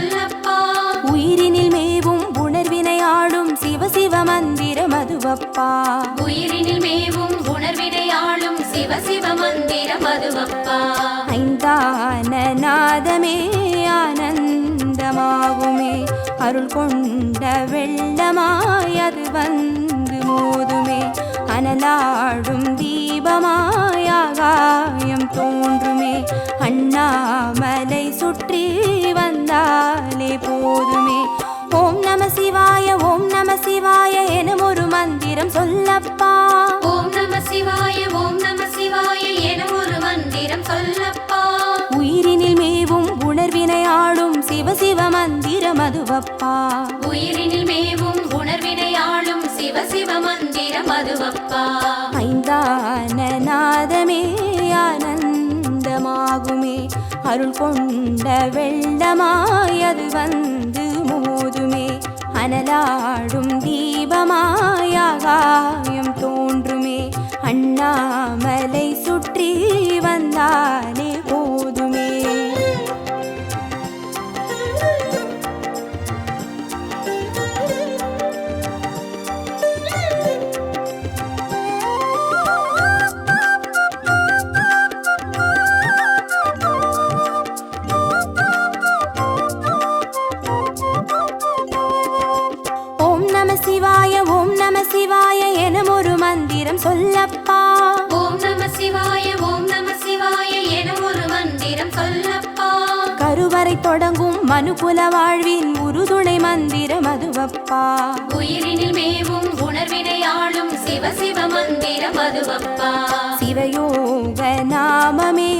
சொல்லப்பா. உயிரினில் மேவும் உணர்வினை ஆளும் சிவ சிவ மந்திரம் அதுவப்பா. உயிரினில் மேவும் உணர்வினை ஆளும் சிவ சிவ மந்திரம் அதுவப்பா. ஐந்தான நாதமே ஆனந்தமாகுமே அருள் கொண்ட வெள்ளமாய் அது வந்து மோதுமே அனலாடும் தீபமாய் ஆகாயம் தோன்றுமே அண்ணாமலை சுற்றி வந்தாலே போதுமே. ஓம் நம சிவாய ஓம் நம சிவாய எனும் ஒரு மந்திரம் சொல்லப்பா. ஓம் நம சிவாய ஓம் நம சிவாய எனும் ஒரு மந்திரம் சொல்லப்பா. உயிரினில் மேவும் உணர்வினை ஆளும் சிவ சிவ மந்திரம் அதுவப்பா. உயிரினில் மேவும் உணர்வினை ஆளும் சிவ சிவ மந்திரம் அதுவப்பா. ஐந்தான நாதமே ஆனந்தமாகுமே அருள் கொண்ட வெள்ளமாய் அது வந்து மோதுமே அனலாடும் தீபமாய் ஆகாயம் தோன்றுமே அண்ணாமலை சுற்றி வந்தாலே போதுமே. சிவாய ஓம் நம சிவாய எனும் ஒரு மந்திரம் சொல்லப்பா. ஓம் நம சிவாய ஓம் நம சிவாய எனும் ஒரு மந்திரம் சொல்லப்பா. கருவறை தொடங்கும் மனுகுல வாழ்வின் உறுதுணை மந்திரம் அதுவப்பா. உயிரினில் மேவும் உணர்வினை ஆளும் சிவ சிவ மந்திரம் அதுவப்பா. சிவயோக நாமமே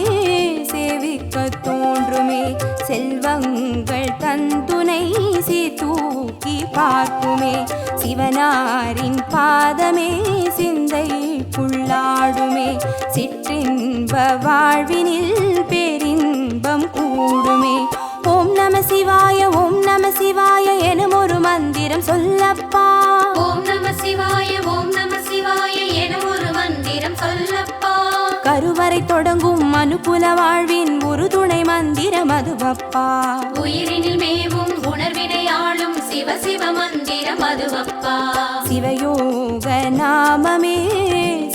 சேவிக்க தோன்றுமே செல்வங்கள் தந்துணை சீதூக்கி பார்க்குமே சிவனாரின் பாதமே சிந்தைக்குள்ளாடுமே சிற்றின்ப வாழ்வினில் பேரின்பம் கூடுமே. ஓம் நம சிவாய ஓம் நம சிவாய எனும் ஒரு மந்திரம் சொல்லப்பா. ஓம் நம சிவாய ஓம் நம சிவாய எனும் ஒரு மந்திரம் சொல்லப்பா. கருவறை தொடங்கும் மனுகுல வாழ்வின் உறுதுணை மந்திரம் அதுவப்பா. உயிரினில் மேவும் உணர்வினை ஆளும் சிவ சிவ மந்திரம் அதுவப்பா. சிவயோக நாமமே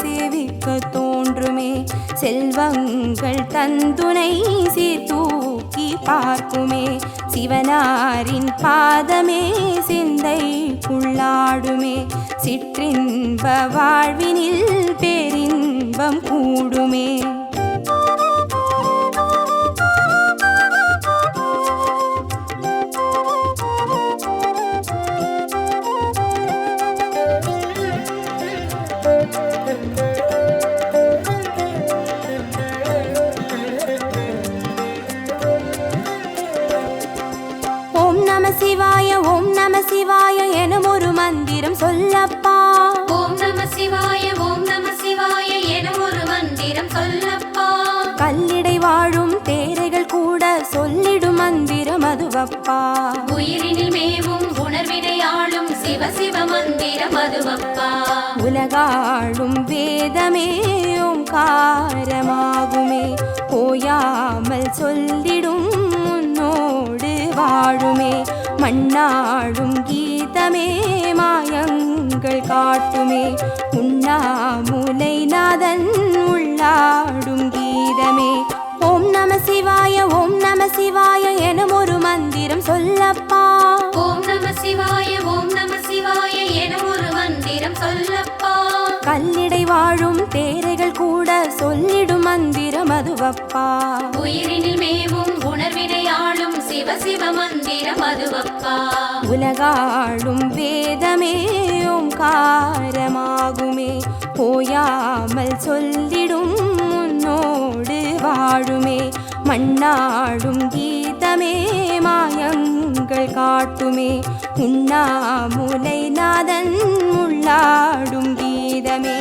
சேவிக்க தோன்றுமே செல்வங்கள் தந்துணை சீர்தூக்கி பார்க்குமே சிவனாரின் பாதமே சிந்தைக்குள்ளாடுமே சிற்றின்ப வாழ்வினில் பேரின்பம் கூடுமே. சிவாய ஓம் நம சிவாய எனும் ஒரு மந்திரம் சொல்லப்பா. ஓம் நம சிவாய ஓம் நம சிவாய எனும் ஒரு மந்திரம் சொல்லப்பா. கல்லிடை வாழும் தேரைகள் கூட சொல்லிடும் மந்திரம் அதுவப்பா. உயிரினில் மேவும் உணர்வினை ஆளும் சிவ சிவ மந்திரம் அதுவப்பா. உலகாளும் வேதமே ஓங்காரமாகுமே ஓயாமல் சொல்லிடும் உன்னோடு வாழுமே மண்ணாடும் கீதமே மாயங்கள் காட்டுமே உண்ணாமுலை நாதன் உள்ளாடும் கீதமே. ஓம் நம சிவாய ஓம் நம சிவாய எனும் ஒரு மந்திரம் சொல்லப்பா. ஓம் நம சிவாய ஓம் நம சிவாய எனும் ஒரு மந்திரம் சொல்லப்பா. கல்லிடை வாழும் தேரைகள் கூட சொல்லிடும் மந்திரம் அதுவப்பா. உயிரினில் மேவும் உணர்வினை ஆளும் சிவ சிவ மந்திரம் அதுவப்பா. உலகாளும் வேதமே ஓங்காரமாகுமே ஓயாமல் சொல்லிடும் உன்னோடு வாழுமே மண்ணாடும் கீதமே மாயங்கள் காட்டுமே உண்ணாமுலை நாதன் உள்ளாடும் கீதமே.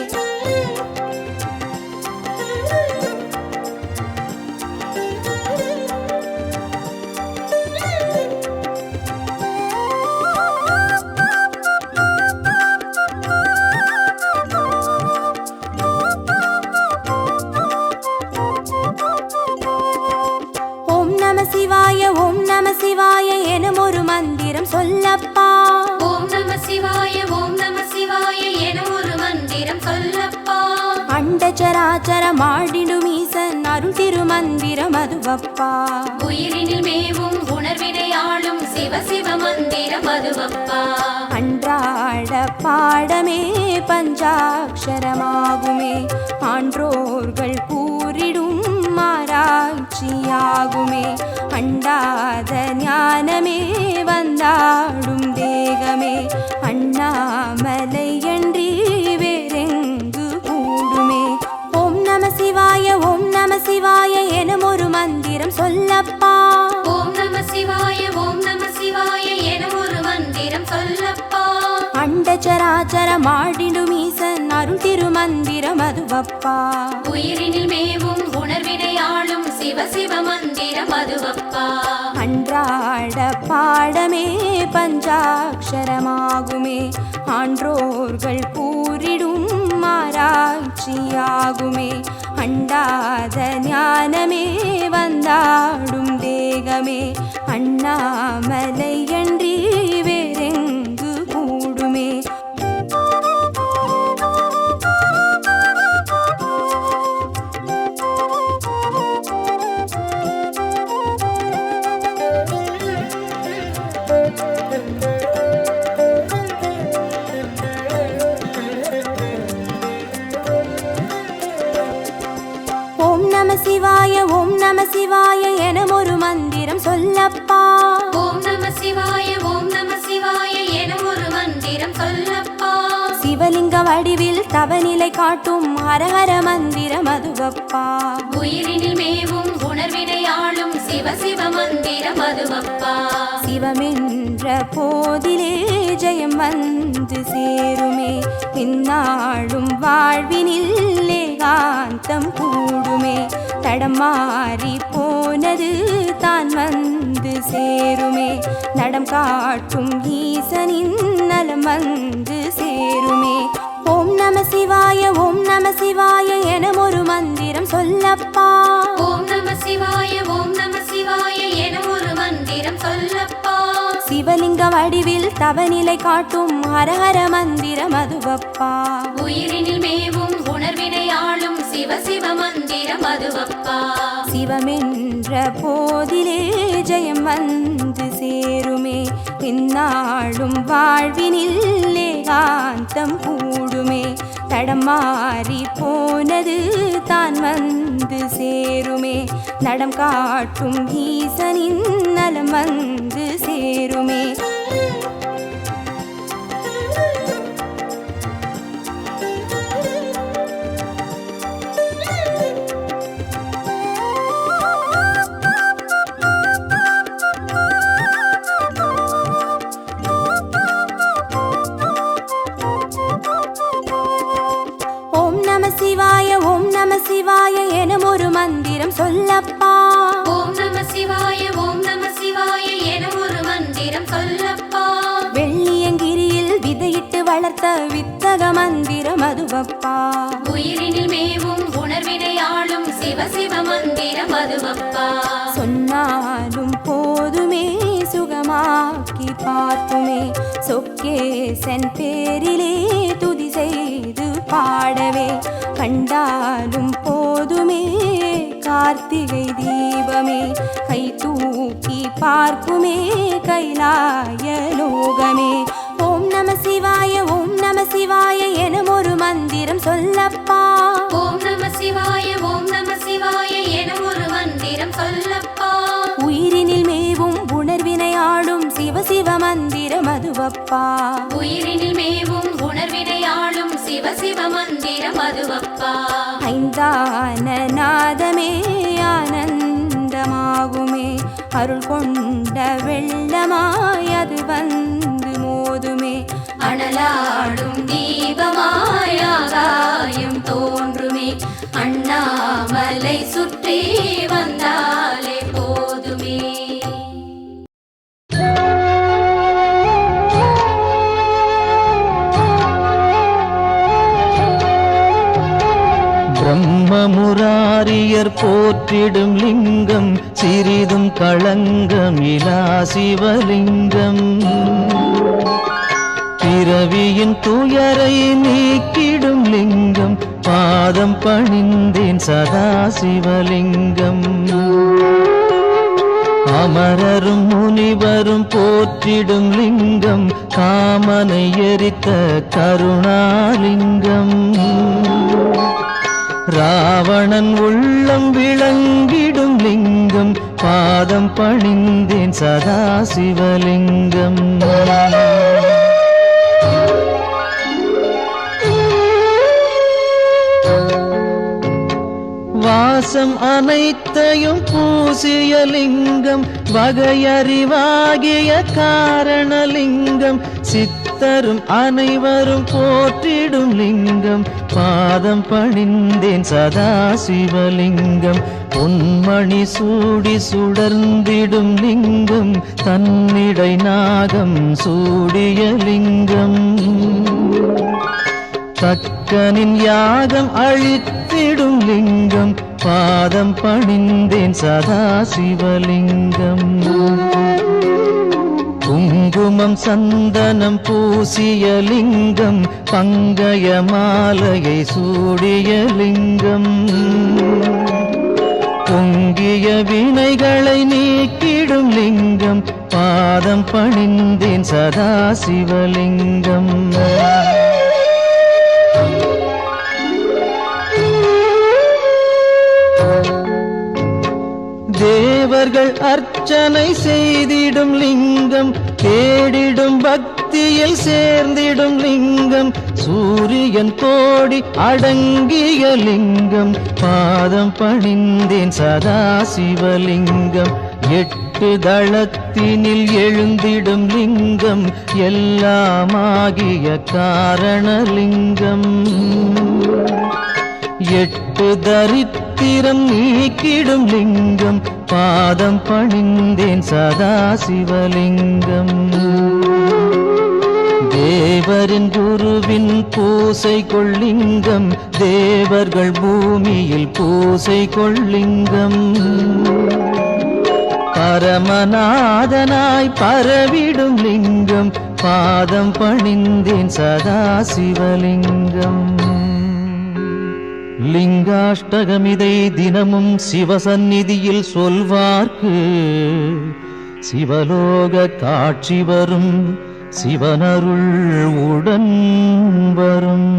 சிவாய ஓம் நம சிவாய என சொல்லப்பா. ஓம் நம சிவாய ஓம் நம சிவாய என ஒரு மந்திரம் சொல்லப்பா. அண்டச்சராச்சரம் ஆடிடும் ஈசன் அருள் திருமந்திரம் அதுவப்பா. உயிரினில் மேவும் உணர்வினை ஆளும் சிவ சிவ மந்திரம் அதுவப்பா. அன்றாட பாடமே பஞ்சாட்சரமாகுமே, ஆன்றோர்கள் கூறிடும் ஆராய்ச்சியாகுமே. அண்டாத ஞானமே வந்தாடும் தேகமே, அண்ணாமலை அன்றி வேறெங்கு கூடுமே. ஓம் நம சிவாய ஓம் நம சிவாய எனும் ஒரு மந்திரம் சொல்லப்பா. ஓம் நம சிவாய ஓம் நம சிவாய என ஒரு மந்திரம் சொல்லப்பா. அண்டச்சராச்சரம் ஆடிடும் ஈசன் அருள் திருமந்திரம் அதுவப்பா. உயிரினில் மேவும் உணர்வினை ஆளும் சிவ சிவ மந்திரம் அதுவப்பா. அன்றாட பாடமே பஞ்சாட்சரமாகுமே, ஆன்றோர்கள் கூறிடும் ஆராய்ச்சியாகுமே. அண்டாத ஞானமே வந்தாடும் தேகமே, அண்ணாமலை அன்றி வேறெங்கு கூடுமே. ஓம் நம சிவாய ஓம் நம சிவாய எனும் ஒரு மந்திரம் சொல்லப்பா. ஓம் நம சிவாய ஓம் நம சிவாய என ஒரு மந்திரம் சொல்லப்பா. சிவலிங்க வடிவில் தவநிலை காட்டும் ஹரஹர மந்திரம் அதுவப்பா. உயிரினில் மேவும் உணர்வினை ஆளும் சிவ சிவ மந்திரம் அதுவப்பா. சிவமென்ற போதிலே ஜெயம் வந்து சேருமே, இந்நாளும் வாழ்வினில் ஏகாந்தம் கூடுமே. தடமாறி போனது தான் வந்து சேருமே, நடம் காட்டும் ஈசனின் நலம் வந்து சேருமே. ஓம் நம சிவாய ஓம் நம சிவாய எனும் ஒரு மந்திரம் சொல்லப்பா. ஓம் நம சிவாய ஓம் நம சிவாய என ஒரு மந்திரம் சொல்லப்பா. சிவலிங்க வடிவில் தவநிலை காட்டும் ஹரஹர மந்திரம் அதுவப்பா. உயிரினில் மேவும் உணர்வினை ஆளும் சிவ சிவ மந்திரம் அதுவப்பா. சிவமென்ற போதிலே ஜெயம் வந்து சேருமே, இந்நாளும் வாழ்வினில் ஏகாந்தம் கூடுமே. தடமாறி போனது தான் வந்து சேருமே, நடம் காட்டும் ஈசனின் நலம் வந்து சேருமே. ஓம் நம சிவாய ஓம் நம சிவாய எனும் ஒரு மந்திரம் சொல்லப்பா. ஓம் நம சிவாய ஓம் நம சிவாய என ஒரு மந்திரம் சொல்லப்பா. வெள்ளியங்கிரியில் விதையிட்டு வளர்த்த வித்தக மந்திரம் அதுவப்பா. உயிரினில் மேவும் உணர்வினை ஆளும் சிவ சிவ மந்திரம் அதுவப்பா. சொன்னாலும் போதுமே சுகமாக்கி பார்க்குமே, சொக்கேசன் பேரிலே துதி செய்து பாடவே. கண்டாலும் போதுமே கார்த்திகை தீபமே, கை தூக்கி பார்க்குமே கைலாய லோகமே. ஓம் நம சிவாய ஓம் நம சிவாய எனும் ஒரு மந்திரம் சொல்லப்பா. ஓம் நம சிவாய ஓம் நம சிவாய என ஒரு மந்திரம் சொல்லப்பா. உயிரினில் மேவும் உணர்வினை ஆளும் சிவ சிவ மந்திரம் அதுவப்பா. உயிரினில் மேவும் உணர்வினை ஆளும் சிவ சிவ மந்திரம் அதுவப்பா. ஐந்தான நாதமே ஆனந்தமாகுமே, அருள் கொண்ட வெள்ளமாய் அது வந்து மோதுமே. அனலாடும் தீபமாய் ஆகாயம் தோன்றுமே, அண்ணாமலை சுற்றி வந்தாலே போதுமே. பிரம்மமுராரி ஆரியர் போற்றிடும் லிங்கம் சிறிதும் களங்கமிலா சிவலிங்கம் பிறவியின் துயரை நீக்கிடும் லிங்கம் பாதம் பணிந்தேன் சதா சிவலிங்கம் அமரரும் முனிவரும் போற்றிடும் லிங்கம் காமனை எரித்த கருணாலிங்கம் ராவணன் உள்ளம் விளங்கிடும் லிங்கம் பாதம் பணிந்தேன் சதா சிவலிங்கம் வாசம் அனைத்தையும் பூசிய லிங்கம் வகையறிவாகிய காரணலிங்கம் சித்தரும் அனைவரும் போற்றிடும் லிங்கம் பாதம் பணிந்தேன் சதா சிவலிங்கம் பொன்மணி சூடி சுடர்ந்திடும் லிங்கம் தன்னிடை நாகம் சூடிய லிங்கம் தக்கனின் யாகம் அழித்திடும் லிங்கம் பாதம் பணிந்தேன் சதா சிவலிங்கம் குங்குமம் சந்தனம் பூசிய லிங்கம் பங்கய மாலையை சூடிய லிங்கம் பொங்கிய வினைகளை நீக்கிடும் லிங்கம் பாதம் பணிந்தேன் சதா சிவலிங்கம் தேவர்கள் அர்ச்சனை செய்திடும் லிங்கம் தேடிடும் பக்தியில் சேர்ந்திடும் லிங்கம் சூரியன் கோடி அடங்கிய லிங்கம் பாதம் பணிந்தேன் சதா சிவலிங்கம் எட்டு தளத்தினில் எழுந்திடும் லிங்கம் எல்லாமாகிய காரணலிங்கம் எட்டு தரித்திரம் நீக்கிடும் லிங்கம் பாதம் பணிந்தேன் சதா சிவலிங்கம் தேவரின் குருவின் பூசை கொள்ளிங்கம் தேவர்கள் பூமியில் பூசை கொள்ளிங்கம் பரமநாதனாய் பரவிடும் லிங்கம் பாதம் பணிந்தேன் சதா சிவலிங்கம் லிங்காஷ்டகமிதை தினமும் சிவசந்நிதியில் சொல்வார்க்கு சிவலோக காட்சி வரும் சிவனருள் உடன் வரும்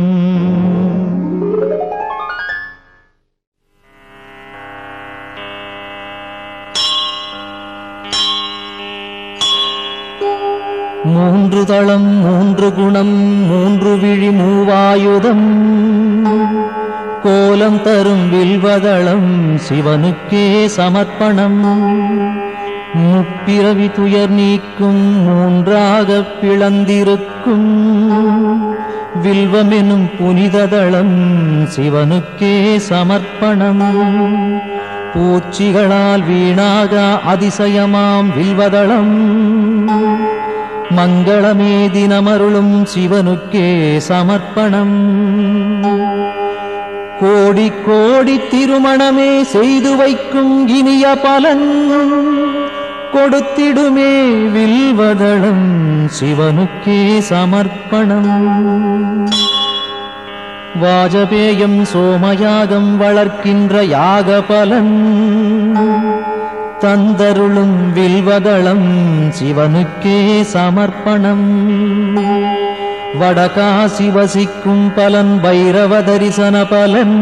மூன்று தளம் மூன்று குணம் மூன்று விழி மூவாயுதம் கோலம் தரும் வில்வதளம் சிவனுக்கே சமர்ப்பணம் முப்பிறவி துயர் நீக்கும் மூன்றாகப் பிளந்திருக்கும் வில்வமெனும் புனிததளம் சிவனுக்கே சமர்ப்பணம் பூச்சிகளால் வீணாக அதிசயமாம் வில்வதளம் மங்களமே தினமருளும் சிவனுக்கே சமர்ப்பணம் கோடி கோடி திருமணமே செய்து வைக்கும் இனிய பலன் கொடுத்திடுமே வில்வதளம் சிவனுக்கே சமர்ப்பணம் வாஜபேயம் சோமயாகம் வளர்க்கின்ற யாக பலன் தந்தருளும் வில்வதளம் சிவனுக்கே சமர்ப்பணம் வடகாசி வசிக்கும் பலன் பைரவ தரிசன பலன்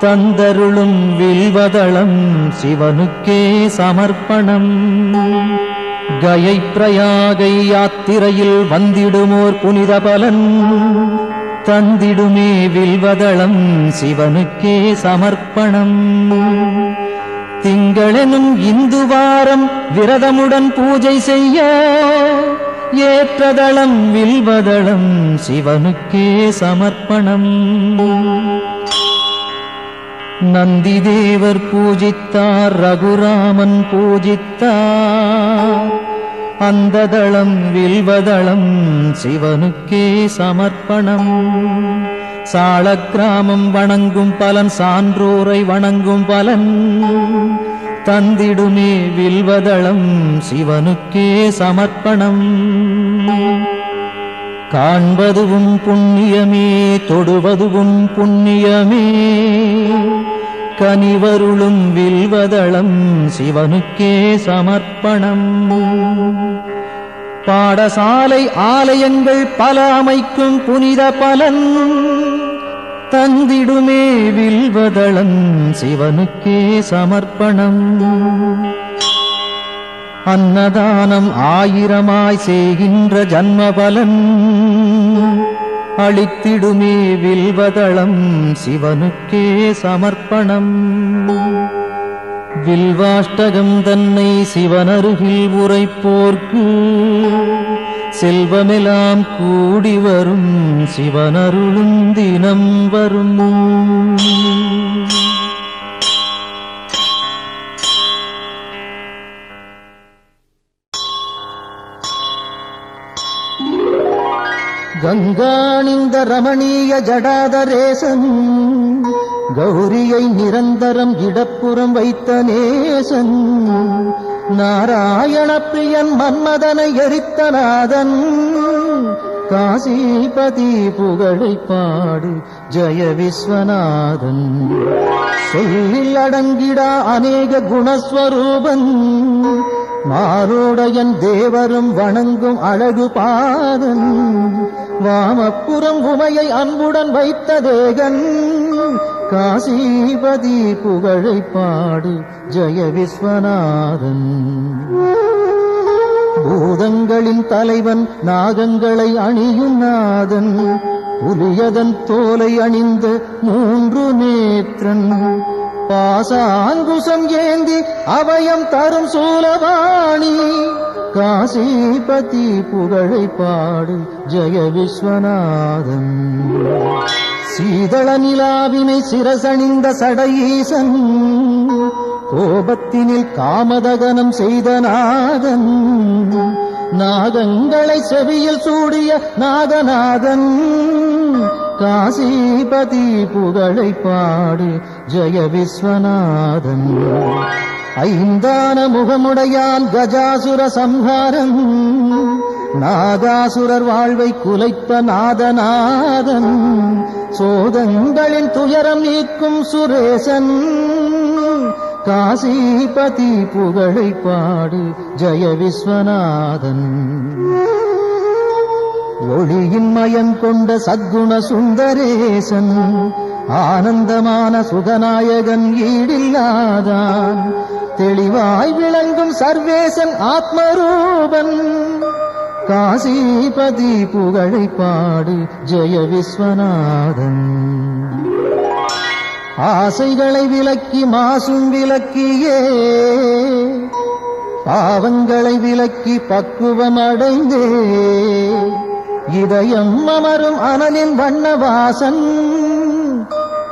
தந்தருளும் வில்வதளம் சிவனுக்கே சமர்ப்பணம் கயை பிரயாகை யாத்திரையில் வந்திடுமோர் புனித பலன் தந்திடுமே வில்வதளம் சிவனுக்கே சமர்ப்பணம் திங்களெனும் இந்து வாரம் விரதமுடன் பூஜை செய்ய ஏற்றதளம் வில்வதளம் சிவனுக்கே சமர்ப்பணம் நந்தி தேவர் பூஜித்தார் ரகுராமன் பூஜித்தார் அந்த தளம் வில்வதளம் சிவனுக்கே சமர்ப்பணம் சாளக்கிராமம் வணங்கும் பலன் சான்றோரை வணங்கும் பலன் தந்திடுமே வில்வதளம் சிவனுக்கே சமர்ப்பணம். காண்பதுவும் புண்ணியமே தொடுவதுவும் புண்ணியமே கனிவருளும் வில்வதளம் சிவனுக்கே சமர்ப்பணம். பாடசாலை ஆலயங்கள் பல அமைக்கும் புனித பலன் தந்திடுமே வில்வதளம் சிவனுக்கே சமர்ப்பணம். அன்னதானம் ஆயிரமாய் செய்கின்ற ஜன்ம பலன் அளித்திடுமே வில்வதளம் சிவனுக்கே சமர்ப்பணம். வில்வாஷ்டகம் தன்னை சிவனருகில் உரைப்போர்க்கு செல்வமெல்லாம் கூடி வரும் சிவனருளும் தினம் வரும். கங்காணிந்த ரமணீய ஜடாதரேசன் கௌரியை நிரந்தரம் இடப்புறம் வைத்த நேசன் நாராயண பிரியன் மன்மதனை எரித்த நாதன் காசிபதி புகழை பாடு ஜெய விஸ்வநாதன் சொல்லில் அடங்கிடா அநேக குணஸ்வரூபன் மாரோடையன் தேவரும் வணங்கும் அழகு பாதன் வாமப்புறம் உமையை அன்புடன் வைத்த தேகன் காசிபதி புகழை பாடு ஜெய விஸ்வநாதன் பூதங்களின் தலைவன் நாகங்களை அணியும் நாதன் புலியதன் தோலை அணிந்த 3 நேத்திரன் பாசாங்குசம் ஏந்தி அபயம் தரும் சூலவாணி காசிபதி புகழை பாடு ஜெய விஸ்வநாதன் சீதள நிலாவினை சிரசணிந்த சடையீசன் கோபத்தினில் காமதகனம் செய்த நாதன் நாகங்களை செவியில் சூடிய நாகநாதன் காசிபதி புகழை பாடு ஜெய விஸ்வநாதன் ஐந்தான முகமுடையான் கஜாசுர சம்ஹாரம் நாகாசுரர் வாழ்வை குலைத்த நாதநாதன் சோதங்களின் துயரம் நீக்கும் சுரேசன் காசிபதி புகழை பாடு ஜெய விஸ்வநாதன் ஒளியின் மயம் கொண்ட சத்குண சுந்தரேசன் ஆனந்தமான சுகநாயகன் ஈடில்லாதான் தெளிவாய் விளங்கும் சர்வேசன் ஆத்மரூபன் காசிபதி புகழை பாடு ஜெய விஸ்வநாதன் ஆசைகளை விலக்கி மாசும் விலக்கியே பாவங்களை விலக்கி பக்குவம் அடைந்தே இதயம் அமரும் அனலின் வண்ணவாசன்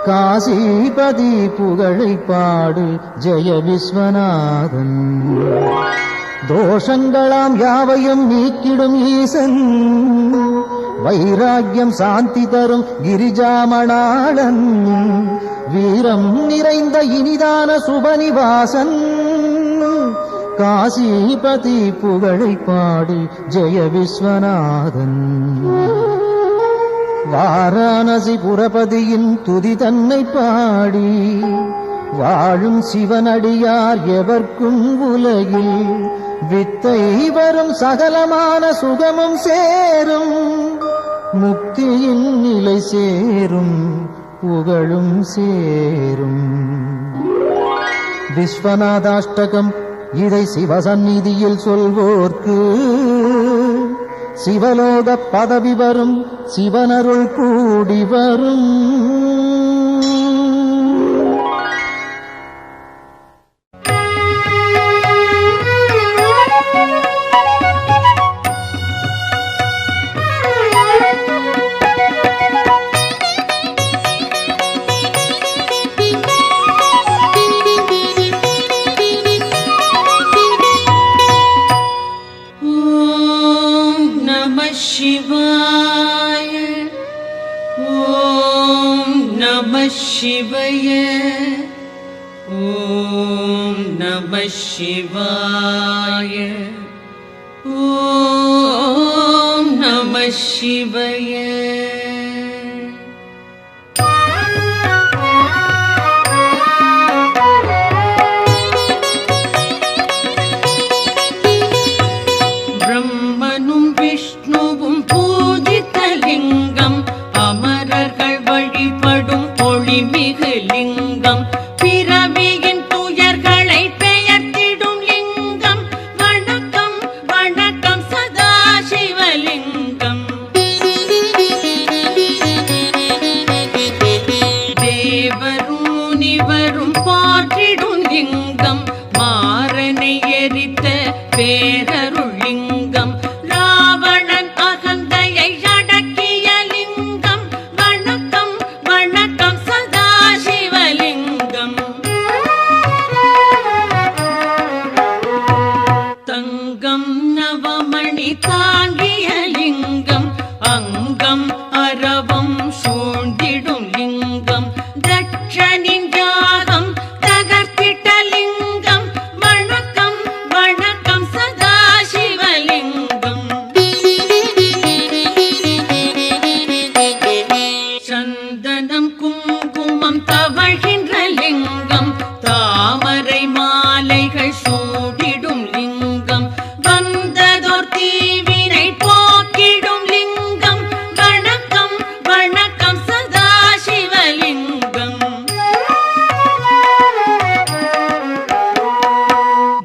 காசிபதி புகழை பாடு ஜெய விஸ்வநாதன் தோஷங்களாம் யாவையும் நீக்கிடும் ஈசன் வைராக்கியம் சாந்தி தரும் கிரிஜாமணாளன் வீரம் நிறைந்த இனிதான சுபநிவாசன் காசிபதி புகழை பாடு ஜெய விஸ்வநாதன் வாரணாசி புரபதியின் துதி தன்னை பாடி வாழும் சிவனடியார் எவர்க்கும் உலகில் வித்தை வரும் சகலமான சுகமும் சேரும் முக்தியின் நிலை சேரும் புகழும் சேரும் விஸ்வநாதாஷ்டகம் இதை சிவசந்நிதியில் சொல்வோர்க்கு சிவலோக பதவி வரும் சிவனருள் கூடி வரும். शिवाय ओम சிவய ஓம் நம சிவாய ஓம் நம சிவய. பிரம்மனும் விஷ்ணுவும் பூஜித்த லிங்கம், அமரர்கள் வழிபடும் ஒளிமிகு லிங்கம், பிறவியின் துயர்களை பெயர்த்திடும் லிங்கம். வணக்கம் வணக்கம் சதாசிவலிங்கம். தேவரும் முனிவரும் போற்றிடும் லிங்கம், மாறனை எரித்த பேரருள் லிங்கம், ராவணன் அகந்தையை அடக்கிய லிங்கம். வணக்கம் வணக்கம் சதாசிவலிங்கம். தங்கம் நவமணி தாங்கிய லிங்கம், அங்கம் அரவம் சூழ்ந்திடும் லிங்கம், தட்சனின் யாகம் தகர்த்திட்ட லிங்கம். வணக்கம் வணக்கம் சதாசிவலிங்கம். சந்தனம் குங்குமம் தவழ்கின்ற லிங்கம், தாமரை மாலைகள் சூடிடும் லிங்கம், வந்ததோர் தீவினை போக்கிடும் லிங்கம். வணக்கம் வணக்கம் சதாசிவலிங்கம்.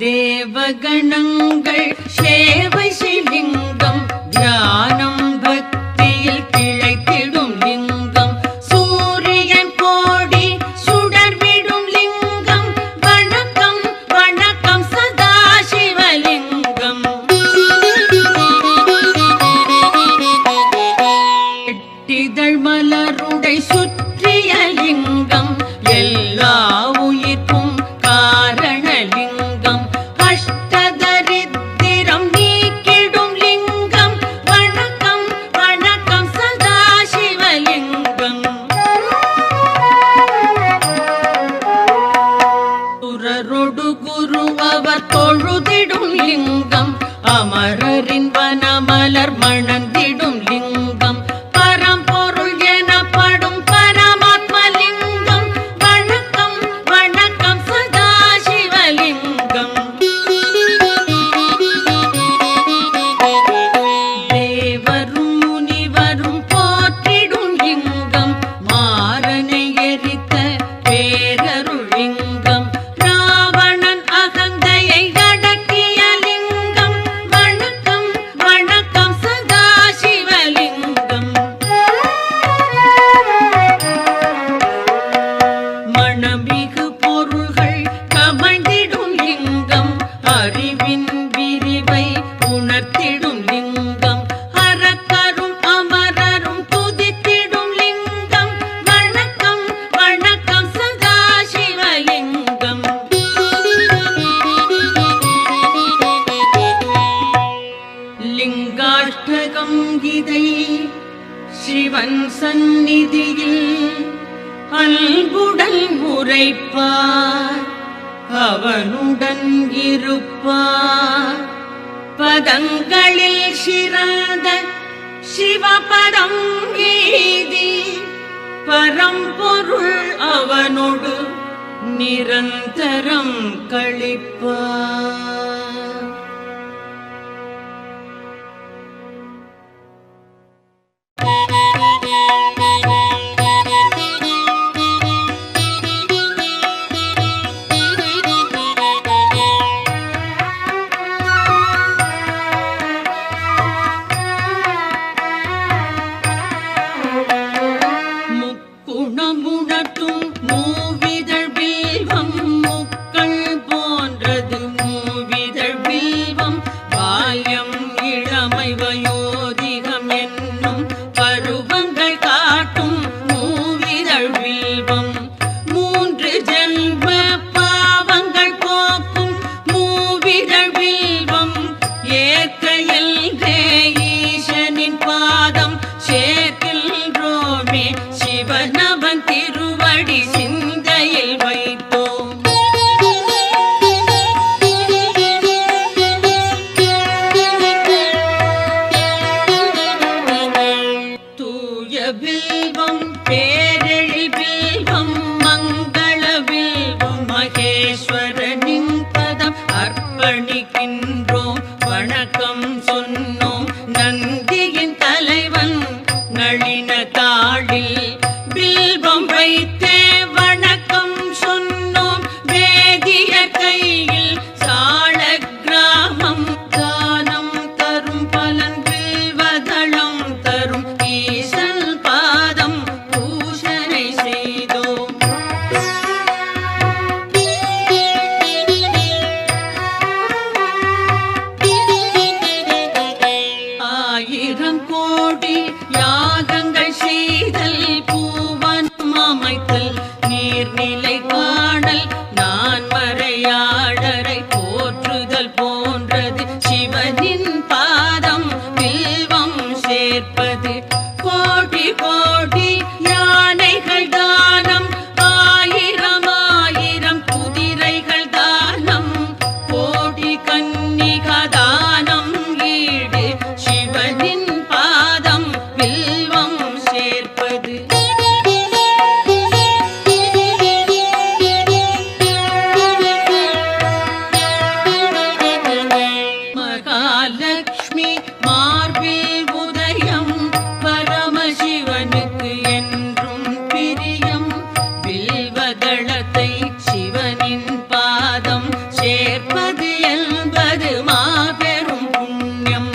தேவகணங்கள் சேவை சிலிங்கம், தியானம் பக்தியில் கிளைத்திடும் லிங்கம், சூரியன் கோடி சுடர்விடும் லிங்கம். வணக்கம் வணக்கம் சதாசிவலிங்கம். எட்டிதழ் மலருடை சுற்றிய லிங்கம், எல்லா உயிர்க்கும் காரணலிங்கம், அஷ்டதரித்திரம் நீக்கிடும் லிங்கம். வணக்கம் வணக்கம் சதாசிவலிங்கம். சுரரொடு குரு அவர் தொழுதிடும் லிங்கம், அமரரின் வனமலர் மணந்திடும் லிங்கம், பரம்பொருள் எனப்படும் பரமாத்மலிங்கம். வணக்கம் வணக்கம் சதாசிவலிங்கம். தேவரும் முனிவரும் போற்றிடும் லிங்கம், மாறனை எரித்த பேரருள் லிங்கம், ராவணன் அகந்தையை அடக்கிய லிங்கம். வணக்கம் வணக்கம் சதாசிவலிங்கம். மணமிகு பொருள்கள் கமழ்ந்திடும் லிங்கம், அறிவின் விரிவை உணர்த்திடும் லிங்கம், அரக்கரும் அமரரும் துதித்திடும் லிங்கம். வணக்கம் வணக்கம் சதாசிவலிங்கம். லிங்காஷ்டகம் இதை சிவன் சந்நிதியில் அன்புடன் உரைப்பார், அவனுடன் இருப்பார். பதங்களில் சிறந்த சிவபதம் ஏதி, பரம்பொருள் அவனோடு நிரந்தரம் கழிப்பார். முக்குணமுணர்த்தும் மூவிதழ் வில்வம், முக்கள் போன்றது மூவி வணக்கம் சொன்னோம். நந்தியின் தலைவன் நளின தாளில் பில்வம் வைத்தே வணக்கம் சொன்னோம். வேதிய கையில் சாள கிராமம் தானம் தரும் பலன் வில்வதளம் தரும் ஈசன் பாதம் பூஷனை செய்தோம். ஆயிரம் கோடி யாகங்கள் செய்தல் பூவனம் அமைத்தல் நீர்நிலை காணல் நான் மறையாடரை போற்றுதல் போன்றது சிவனின் பாதம் வில்வம் சேர்ப்பது. கோடி கோடி யானைகள் தானம் ஆயிரம் ஆயிரம் குதிரைகள் தானம் கோடி கன்னிகா தானம் ஈடு சிவனின் பாதம் வில்வம் சேர்ப்பது. மகாலட்சுமி மார்பில் உதயம் பரமசிவனுக்கு என்றும் பிரியம். வில்வதளத்தை சிவனின் பாதம் சேர்ப்பது என்பது மாபெரும் புண்ணியம்.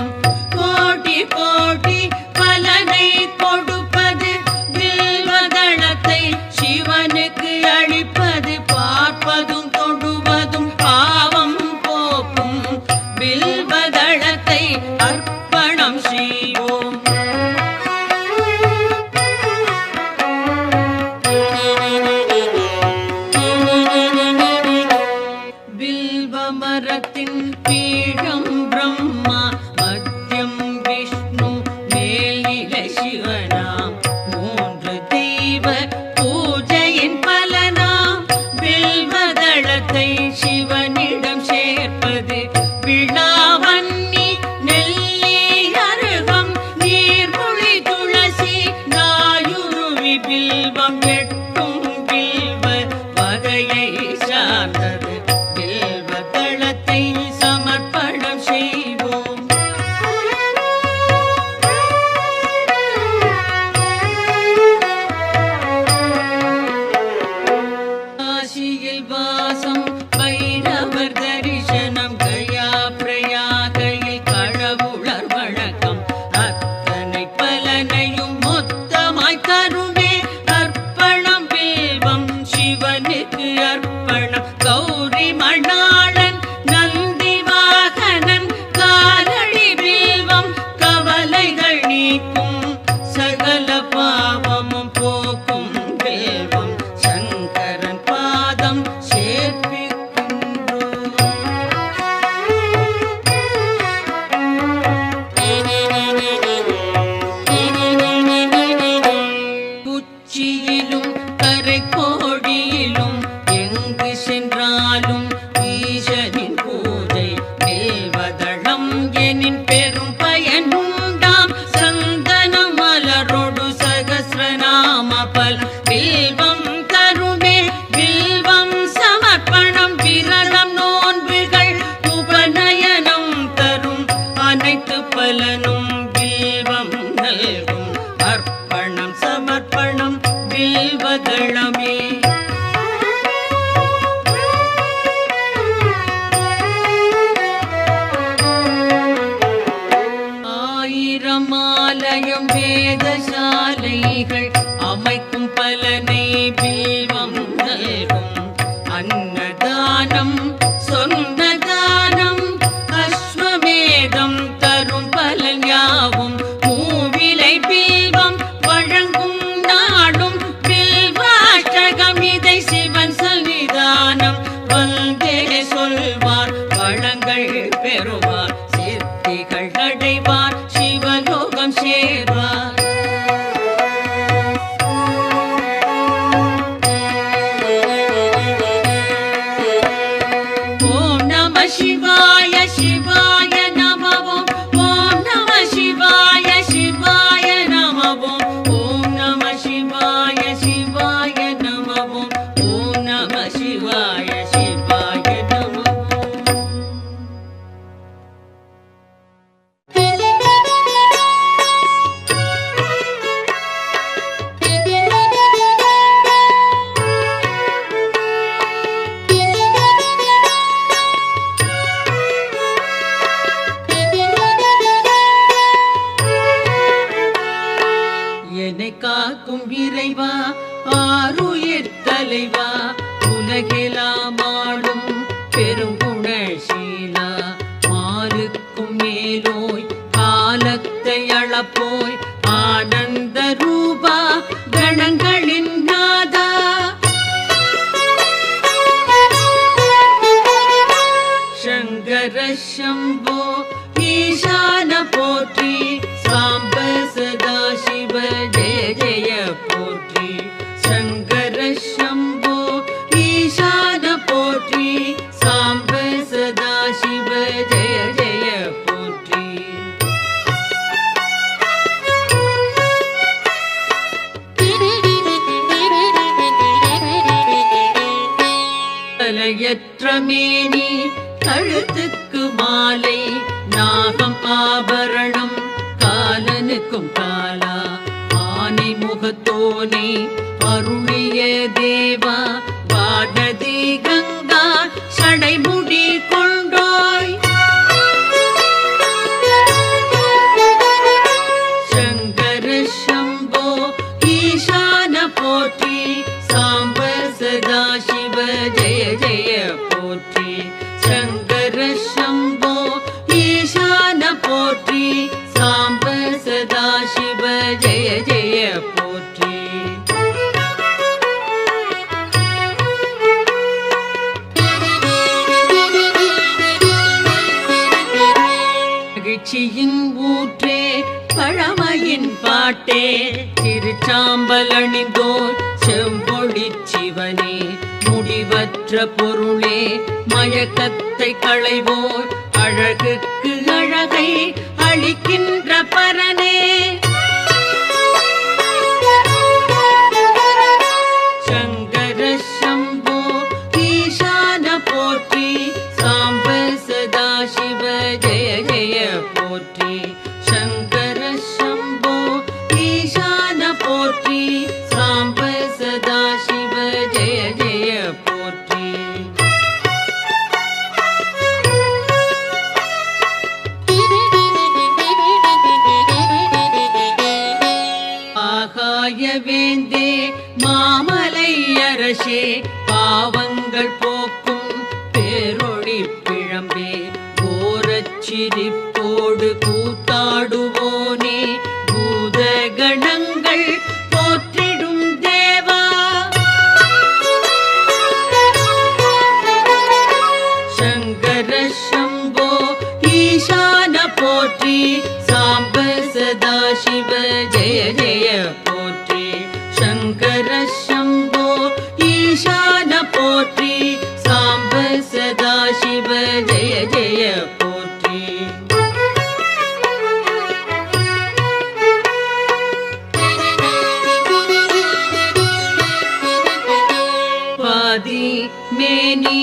கோடி கோடி பலனை கொடுப்பது வில்வதளத்தை சிவனுக்கு அளிப்பது. பார்ப்பதும் தொடுவதும் பாவம் போக்கும் வில்வதளத்தை அர்ப்பணம் செய்வோம். வில்வ மரத்தின் பீடம் பிரம்மா மத்தியம் விஷ்ணு மேல்நிலை சிவனாம். மூன்று தெய்வ பூஜையின் பலனாம் வில்வதளத்தை சிவனிடம் சேர்ப்பது. விழாவன்னி நெல்லி அருகம் நீர்மொழி துளசி நாயுருவி பில்வம் எட்டும் பில்வ வகையை சார்ந்தது. வில்வதளத்தை சமர்ப்பணம் செய்வோம். காசியில் வாசம் பைரவர் தரிசனம் கயா பிரயாகையில் கடவுளர் வணக்கம் அத்தனை பலனையும் மொத்தமாய் தருமே. அர்ப்பணம் வில்வம் சிவனுக்கு அர்ப்பணம். கௌரி மணாளன் நந்தி வாகனன் காலடி வில்வம் கவலைகள் நீக்கும் சகல பாவமும் போக்கும் வில்வம் சங்கரன் பாதம் சேர்ப்பிக்கின்றோம். உச்சியிலும் கரைக்கோடியிலும் எங்கு சென்றாலும் ஈசனின் பூஜை வில்வதளம் எனின் பெரும் பயனுண்டாம். சந்தனம் மலரோடு சகஸ்ரநாம பலம் வில்வம் தருமே. வில்வம் சமர்ப்பணம் விரதம் நோன்புகள் உபநயனம் தரும் அனைத்து பலனும் வில்வம் நல்கும். அர்ப்பணம் சமர்ப்பணம் வில்வதளமே. ஆயிரம் ஆலயம் வேதசாலைகள் அமைக்கும் பலனை வில்வம் நல்கும். அன்னதானம் சொன்ன தானம் அஸ்வமேதம் தரும் பலன் யாவும் மூவிலை வில்வம் வழங்கும் நாடும் வில்வாஷ்டகம் இதை சிவன் சன்னிதானம் வந்தே சொல்வார் வளங்கள் பெறுவார் சித்திகள் அடைவார் சிவலோகம் சேர்வார். ஓம் நம சிவாய சிவாய நம ஓம். ஓம் நம சிவாய சிவாய நம ஓம். ஓம் நம சிவாய சிவாய நம ஓம். ஓம் நம சிவாய சிவாய நம ஓம். காக்கும் இறைவா ஆருயிர் தலைவா உலகெல்லாம் ஆளும் பெருங்குணசீலா மாலுக்கும் மேலோய் காலத்தை அளப்போய் ஆனந்த ரூபா கணங்களின் நாதா சங்கர சம்போ ஈசான போற்றி சாம்ப சதா சிவ ஜெய ஜெய போற்றி சங்கர சம்போ ஈசான போற்றி சாம்ப சதா சிவ ஜெய ஜெய போற்றி தலையற்ற மேனி கழுத்துக்கு மாலை நாகம் ஆபரணம் காலனுக்கும் காலா ஆனை முகத்தோனே அருளிய தேவா வானதி கங்கா சடைமுடி கொண்டோய் சங்கர சம்போ ஈசான போற்றி சாம்ப சதா சிவ ஜெய ஜெய போற்றி சங்கர சம்போ ஈசான போற்றி சாம்ப சதா சிவ ஜெய ஜெய போற்றி மகிழ்ச்சியின் ஊற்றே பழமையின் பாட்டே திருச்சாம்பல் அணிந்தோர் செம்பொழி சிவனே முடிவற்ற பொருளே மயக்கத்தை களைவோர் அழகுக்கு அழகை அளிக்கின்ற பரனே சங்கர சம்போ ஈசான போற்றி சாம்ப சதா சிவ ஜெய ஜெய போற்றி சங்கர சம்போ ஈசான போற்றி சாம்ப சதா சிவ ஜெய ஜெய போற்றி ஆகாய வேந்தே மாமலை அரசே பாவங்கள் போக்கும் பேரொளி பிழம்பே கோரச்சிரிப்போடு கூத்தாடுவோனே பூத கணங்கள் போற்றிடும் தேவா சங்கர சம்போ ஈசான போற்றி சாம்ப சதா சிவ ஜெய ஜெய போற்றி சங்கர சம்போ ஈசான போற்றி சாம்ப சதா சிவ ஜெய ஜெய போற்றி பாதி மேனி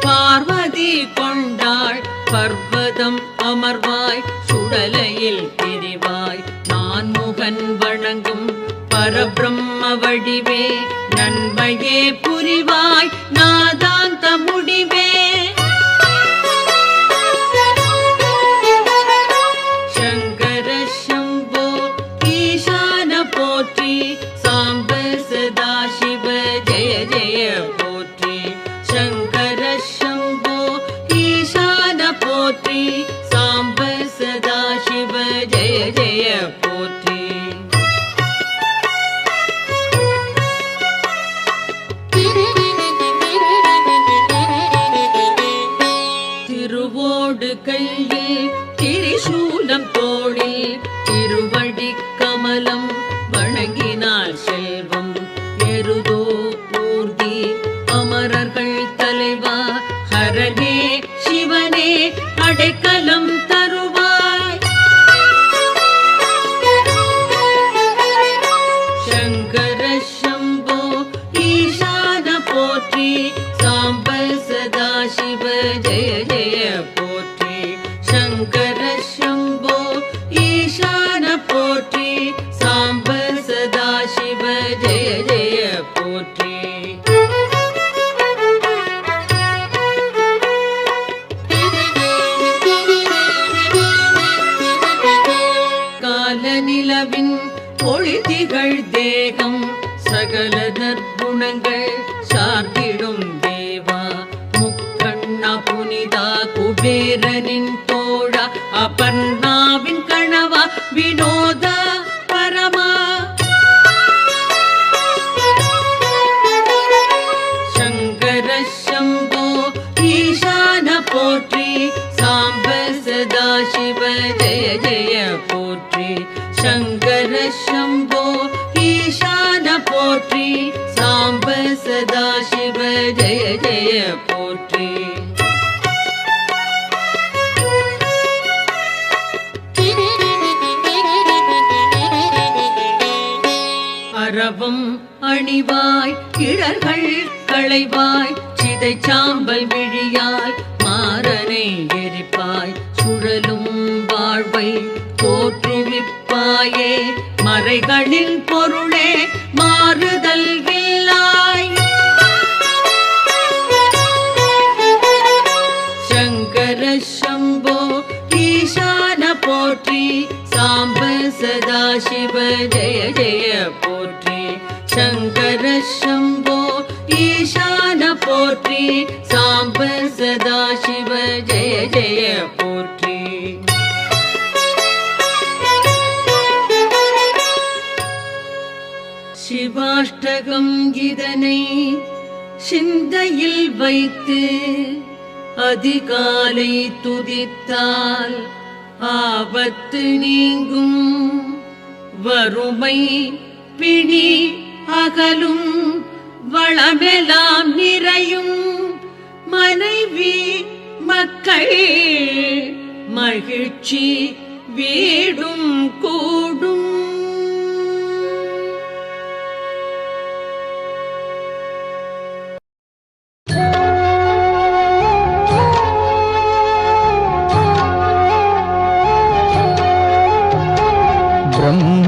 பார்வதி கொண்டாள் பர்வதம் அமர்வாய் சுடலையில் திரிவாய் நான் முகன் வணங்கும் பரபிரம்ம வடிவே நன்மையே புரிவாய் நாதாந்த முடிவே சங்கர சம்போ ஈசான போற்றி சாம்ப சதா சிவ ஜெய ஜெய போற்றி சங்கர சம்போ ஈசான போற்றி சாம்ப சதா சிவ ஜெய ஜெய போற்றி திருவோடு கையில் திரிசூலம் தோளில் திருவடி கமலம் வணங்கினார் செல்வம் எருதோ பூர்த்தி அமரர்கள் தலைவா ஹரனே சிவனே அடைக்கலம் தருவாய் சங்கர சம்போ ஈசான போற்றி சாம்ப சதா சிவ ஜெய ஜெய போற்றி சங்கர சம்போ ஈசான போற்றி சாம்ப சதா சிவ ஜெய ஜெய போற்றி கால நிலவின் ஒளி திகழ் தேகம் சகல நற்குணங்கள் சார்ந்திடும் தேவா முக்கண்ணா புனிதா குபேரனின் தோழா அபர்ணாவின் கணவா வினோத பரமா சங்கர சம்போ ஈசான போற்றி சாம்ப சதா சிவ ஜெய ஜெய போற்றி சங்கர சம்போ ஈசான போற்றி சாம்ப சதா சிவ ஜெய ஜெய போற்றி அரவம் அணிவாய் கிழர்கள் களைவாய் சிதை சாம்பல் விழியாய் மாறனை எரிப்பாய் சுழலும் வாழ்வை தோற்றுவிப்பாயே மறைகளின் பொருளே மாறுதல் இல்லாய் சங்கர சம்போ ஈசான போற்றி சாம்ப சதா சிவ ஜெய ஜெய போற்றி சங்கர சம்போ ஈசான போற்றி சாம்ப சதா சிவ ஜெய ஜெய போற்றி சிவாஷ்டகம் இதனை சிந்தையில் வைத்து அதிகாலை துதித்தால் ஆபத்து நீங்கும் வறுமை பிணி அகலும் வளமெல்லாம் நிறையும் மனைவி மக்கள் மகிழ்ச்சி வீடும் கூடும்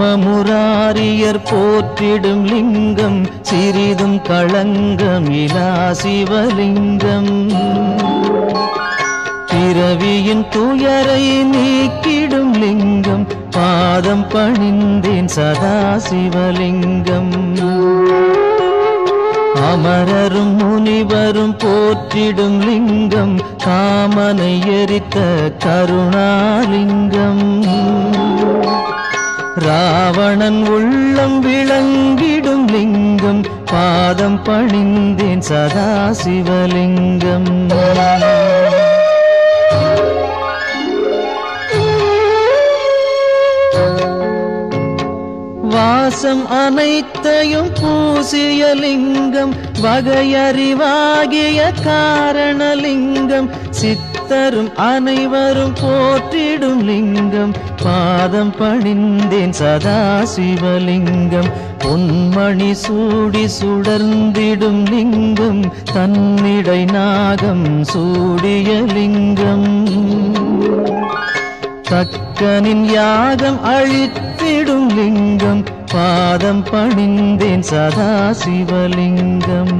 பிரம்மமுராரியர் போற்றிடும் லிங்கம் சிறிதும் களங்கமிலா சிவலிங்கம் பிறவியின் துயரை நீக்கிடும் லிங்கம் பாதம் பணிந்தேன் சதா சிவலிங்கம் அமரரும் முனிவரும் போற்றிடும் லிங்கம் காமனை எரித்த கருணாலிங்கம் ராவணன் உள்ளம் விளங்கிடும் லிங்கம் பாதம் பணிந்தேன் சதா சிவலிங்கம் வாசம் அனைத்தையும் பூசிய லிங்கம் வகையறிவாகிய காரணலிங்கம் சித்தரும் அனைவரும் போற்றிடும் லிங்கம் பாதம் பணிந்தேன் சதா சிவலிங்கம் பொன்மணி சூடி சுடர்ந்திடும் லிங்கம் தன்னிடை நாகம் சூடிய லிங்கம் தக்கனின் யாகம் அழித்திடும் லிங்கம் பாதம் பணிந்தேன் சதா சிவலிங்கம்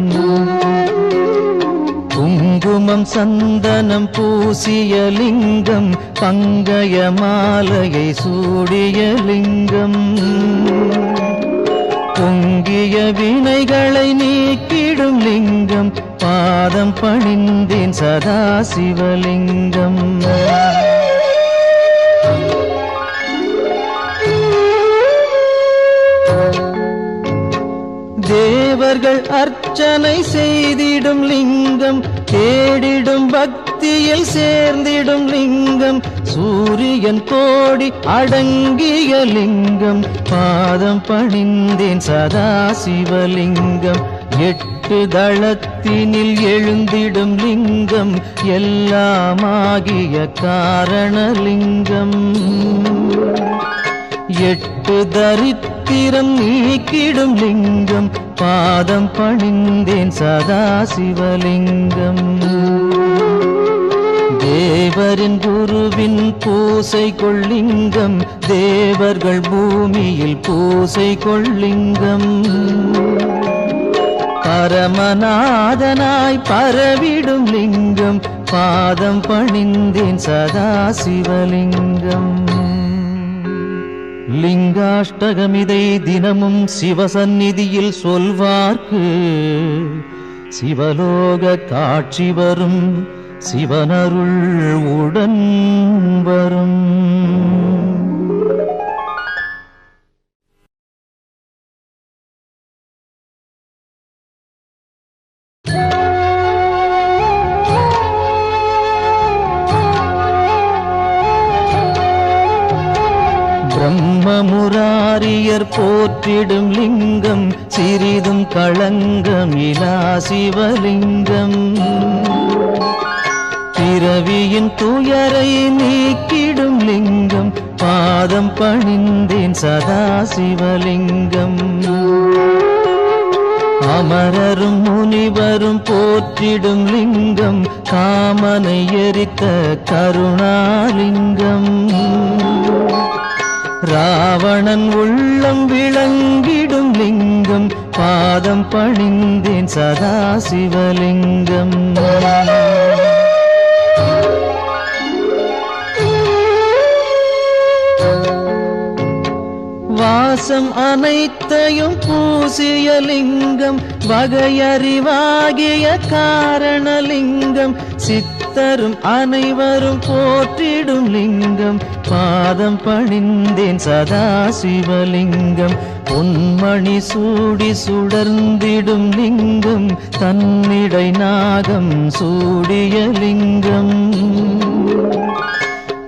குங்குமம் சந்தனம் பூசிய லிங்கம் பங்கய மாலையை சூடிய லிங்கம் பொங்கிய வினைகளை நீக்கிடும் லிங்கம் பாதம் பணிந்தேன் சதா சிவலிங்கம் தேவர்கள் அர்ச்சனை செய்திடும் லிங்கம் தேடிடும் பக்தியில் சேர்ந்திடும் லிங்கம் சூரியன் கோடி அடங்கிய லிங்கம் பாதம் பணிந்தேன் சதா சிவலிங்கம் எட்டு தளத்தினில் எழுந்திடும் லிங்கம் எல்லாமாகிய காரணலிங்கம் எட்டு தரித்திரம் நீக்கிடும் லிங்கம் பாதம் பணிந்தேன் சதா சிவலிங்கம் தேவரின் குருவின் பூசை கொள்ளிங்கம் தேவர்கள் பூமியில் பூசை கொள்ளிங்கம் பரமநாதனாய் பரவிடும் லிங்கம் பாதம் பணிந்தேன் சதா சிவலிங்கம் லிங்காஷ்டகமிதை தினமும் சிவசந்நிதியில் சொல்வார்க்கு சிவலோக காட்சி வரும், சிவனருள் உடன் வரும். பிரம்மமுராரியர் போற்றிடும் லிங்கம், சிறிதும் களங்கமிலா சிவலிங்கம். பிறவியின் துயரை நீக்கிடும் லிங்கம், பாதம் பணிந்தேன் சதா சிவலிங்கம். அமரரும் முனிவரும் போற்றிடும் லிங்கம், காமனை எரித்த கருணாலிங்கம். ராவணன் உள்ளம் விளங்கிடும் லிங்கம், பாதம் பணிந்தேன் சதா சிவலிங்கம். வாசம் அனைத்தையும் பூசிய லிங்கம், வகையறிவாகிய காரணலிங்கம். சித்தரும் அனைவரும் போற்றிடும் லிங்கம், பாதம் பணிந்தேன் சதா சிவலிங்கம். பொன்மணி சூடி சுடர்ந்திடும் லிங்கம், தன்னிடை நாகம் சூடிய லிங்கம்.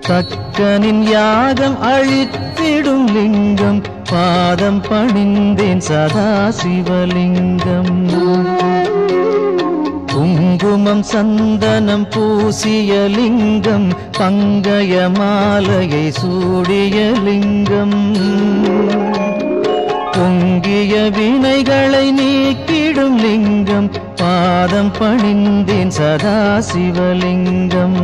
தக்கனின் யாகம் அழித்திடும் லிங்கம், பாதம் பணிந்தேன் சதா சிவலிங்கம். குங்குமம் சந்தனம் பூசிய லிங்கம், பங்கய மாலையை சூடிய லிங்கம். பொங்கிய வினைகளை நீக்கிடும் லிங்கம், பாதம் பணிந்தேன் சதா சிவலிங்கம்.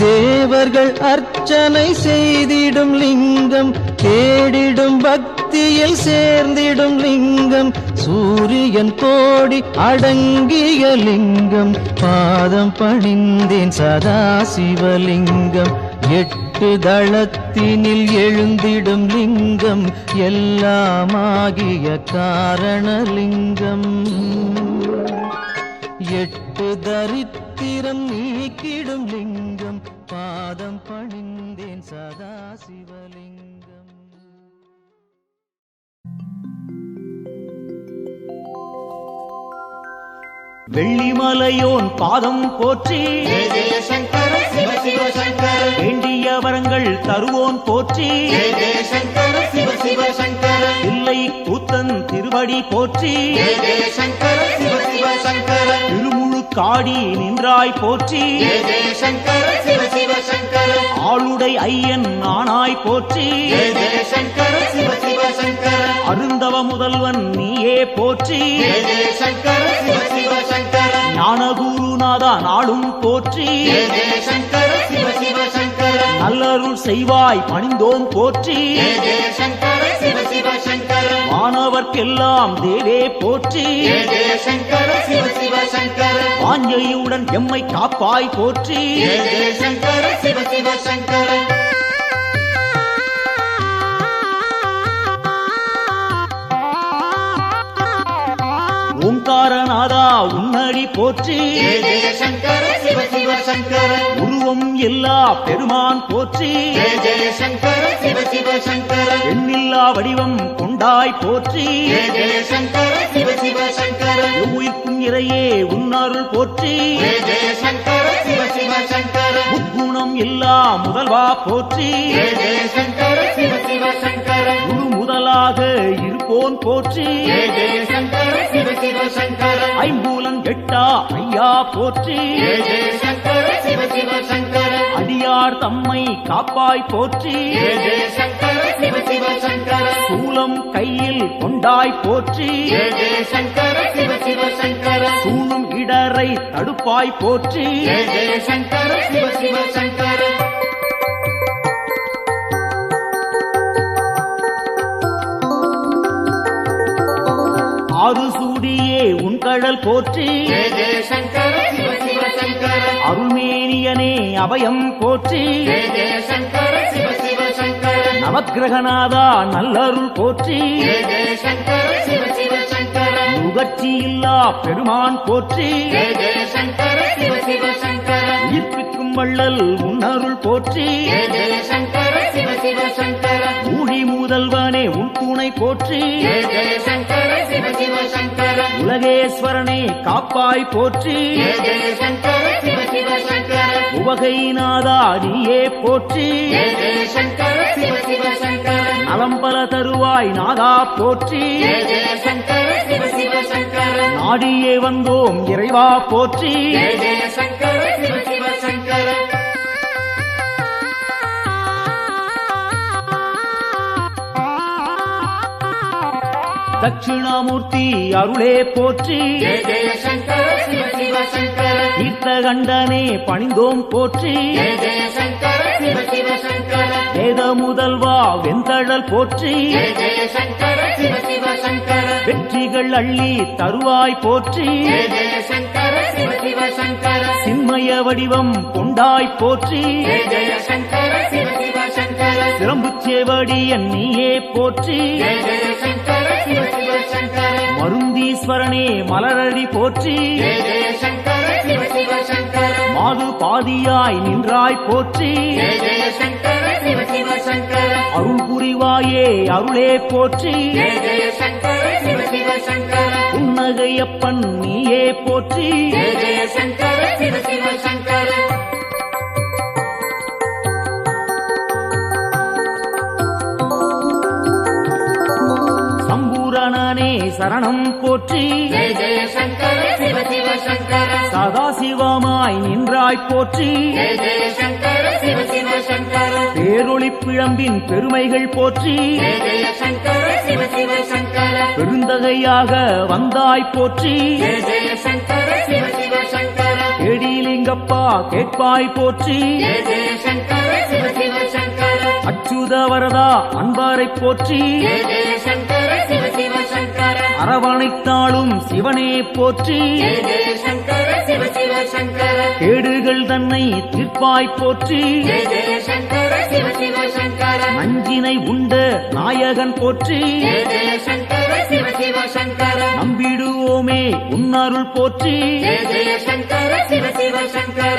தேவர்கள் அர்ச்சனை செய்திடும் லிங்கம், தேடிடும் பக்தியில் சேர்ந்திடும் லிங்கம். சூரியன் கோடி அடங்கிய லிங்கம், பாதம் பணிந்தேன் சதா சிவலிங்கம். 8 தளத்தினில் எழுந்திடும் லிங்கம், எல்லாமாகிய காரணலிங்கம். 8 தரித்திரம் நீக்கிடும் லிங்கம், பாதம் பணிந்தேன் சதா சிவலிங்கம். வெள்ளிமலையோன் பாதம் போற்றி, வேண்டிய வரங்கள் தருவோன் போற்றி. இல்லை கூத்தன் திருவடி போற்றி, திருமுழு காடி நின்றாய் போற்றி. ஆளுடை ஐயன் நானாய் போற்றி, அருந்தவ முதல்வன் நீயே போற்றி. ஞானகுருநாதா நாளும் போற்றி, நல்லருள் செய்வாய் பணிந்தோம் போற்றி. மாணவர்க்கெல்லாம் தேவே போற்றி, வாஞ்சையுடன் எம்மை காப்பாய் போற்றி. ஓங்காரநாதா உன்னடி போற்றி, உருவம் எல்லா பெருமான் போற்றி. எண்ணில்லா வடிவம் கொண்டாய் போற்றி, உயிர்க்கும் இறையே உன்னருள் போற்றி. முக்குணம் எல்லா முதல்வா போற்றி, குரு முதலாக இருப்போன் போற்றி. ஐம்பூலன் எட்டா ஐயா போற்றி, அடியார் தம்மை காப்பாய் போற்றி. சூலம் கையில் கொண்டாய் போற்றி, சூழும் இடரை தடுப்பாய் போற்றி. ஆறு சூடியே உன் கடல் போற்றி ஜெய ஜெய சங்கர சிவ சிவ சங்கர அருள்மேனியனே அபயம் போற்றி ஜெய ஜெய சங்கர சிவ சிவ சங்கர நவக்கிரகநாதா நல்லருள் போற்றி ஜெய ஜெய சங்கர சிவ சிவ சங்கர நுகர்ச்சி இல்லா பெருமான் போற்றி ஜெய ஜெய சங்கர சிவ சிவ சங்கர உயிர்ப்பிக்கும் வள்ளல் உன்னருள் போற்றி ஜெய ஜெய சங்கர சிவ சிவ சங்கர ஊழி முதல்வனே உன் துணை போற்றி ஜெய ஜெய சங்கர சிவ சிவ சங்கர உலகேஸ்வரனே காப்பாய் போற்றி ஜெய ஜெய சங்கர சிவ சிவ சங்கர உவகைநாதா நீயே போற்றி ஜெய ஜெய சங்கர சிவ சிவ சங்கர நலம்பல தருவாய் நாதா போற்றி ஜெய ஜெய சங்கர சிவ சிவ சங்கர நாடியே வந்தோம் இறைவா போற்றி ஜெய ஜெய சங்கர சிவ சிவ சங்கர தட்சிணாமூர்த்தி அருளே போற்றி ஜெய ஜெய சங்கர சிவ சிவ சங்கர தீர்த்தகண்டனே பணிந்தோம் போற்றி ஜெய ஜெய சங்கர சிவ சிவ சங்கர வேத முதல்வா வெந்தழல் போற்றி ஜெய ஜெய சங்கர சிவ சிவ சங்கர வெற்றிகள் அள்ளி தருவாய் போற்றி ஜெய ஜெய சங்கர சிவ சிவ சங்கர சின்மய வடிவம் கொண்டாய் போற்றி ஜெய ஜெய சங்கர சிவ சிவ சங்கர சிரம்புச்சேவடியன் நீயே போற்றி ஜெய ஜெய சங்கர சிவ சிவ சங்கர மருந்தீஸ்வரனே மலரடி போற்றி ஜெய ஜெய சங்கர சிவ சிவ சங்கர மாது பாதியாய் நின்றாய் போற்றி ஜெய ஜெய சங்கர சிவ சிவ சங்கர அருள் புரிவாயே அருளே போற்றி ஜெய ஜெய சங்கர சிவ சிவ சங்கர புன்னகையப்பன் நீயே போற்றி ஜெய ஜெய சங்கர சிவ சிவ சங்கர சம்பூரணனே சரணம் போற்றி ஜெய ஜெய சங்கர சிவ சிவ சங்கர சதாசிவமாய் நின்றாய் போற்றி ஜெய ஜெய சங்கர சிவ சிவ சங்கர பேரொளி பிழம்பின் பெருமைகள் போற்றி ஜெய ஜெய சங்கர சிவ சிவ சங்கர பெருந்தகையாக வந்தாய் போற்றி ஜெய ஜெய சங்கர சிவ சிவ சங்கர கேடிலிங்கப்பா கேட்பாய் போற்றி ஜெய ஜெய சங்கர சிவ சிவ சங்கர அச்சுத வரதா அன்பாரை போற்றி ஜெய ஜெய சங்கர சிவ சிவ சங்கர அரவணைத்தாளும் சிவனே போற்றி ஜெய ஜெய சங்கர சிவ சிவ சங்கர கேடுகள் தன்னை தீர்ப்பாய் போற்றி ஜெய ஜெய சங்கர சிவ சிவ சங்கர நஞ்சினை உண்ட நாயகன் போற்றி ஜெய ஜெய சங்கர சிவ சிவ சங்கர நம்பிடுவோமே உன்னருள் போற்றி ஜெய ஜெய சங்கர சிவ சிவ சங்கர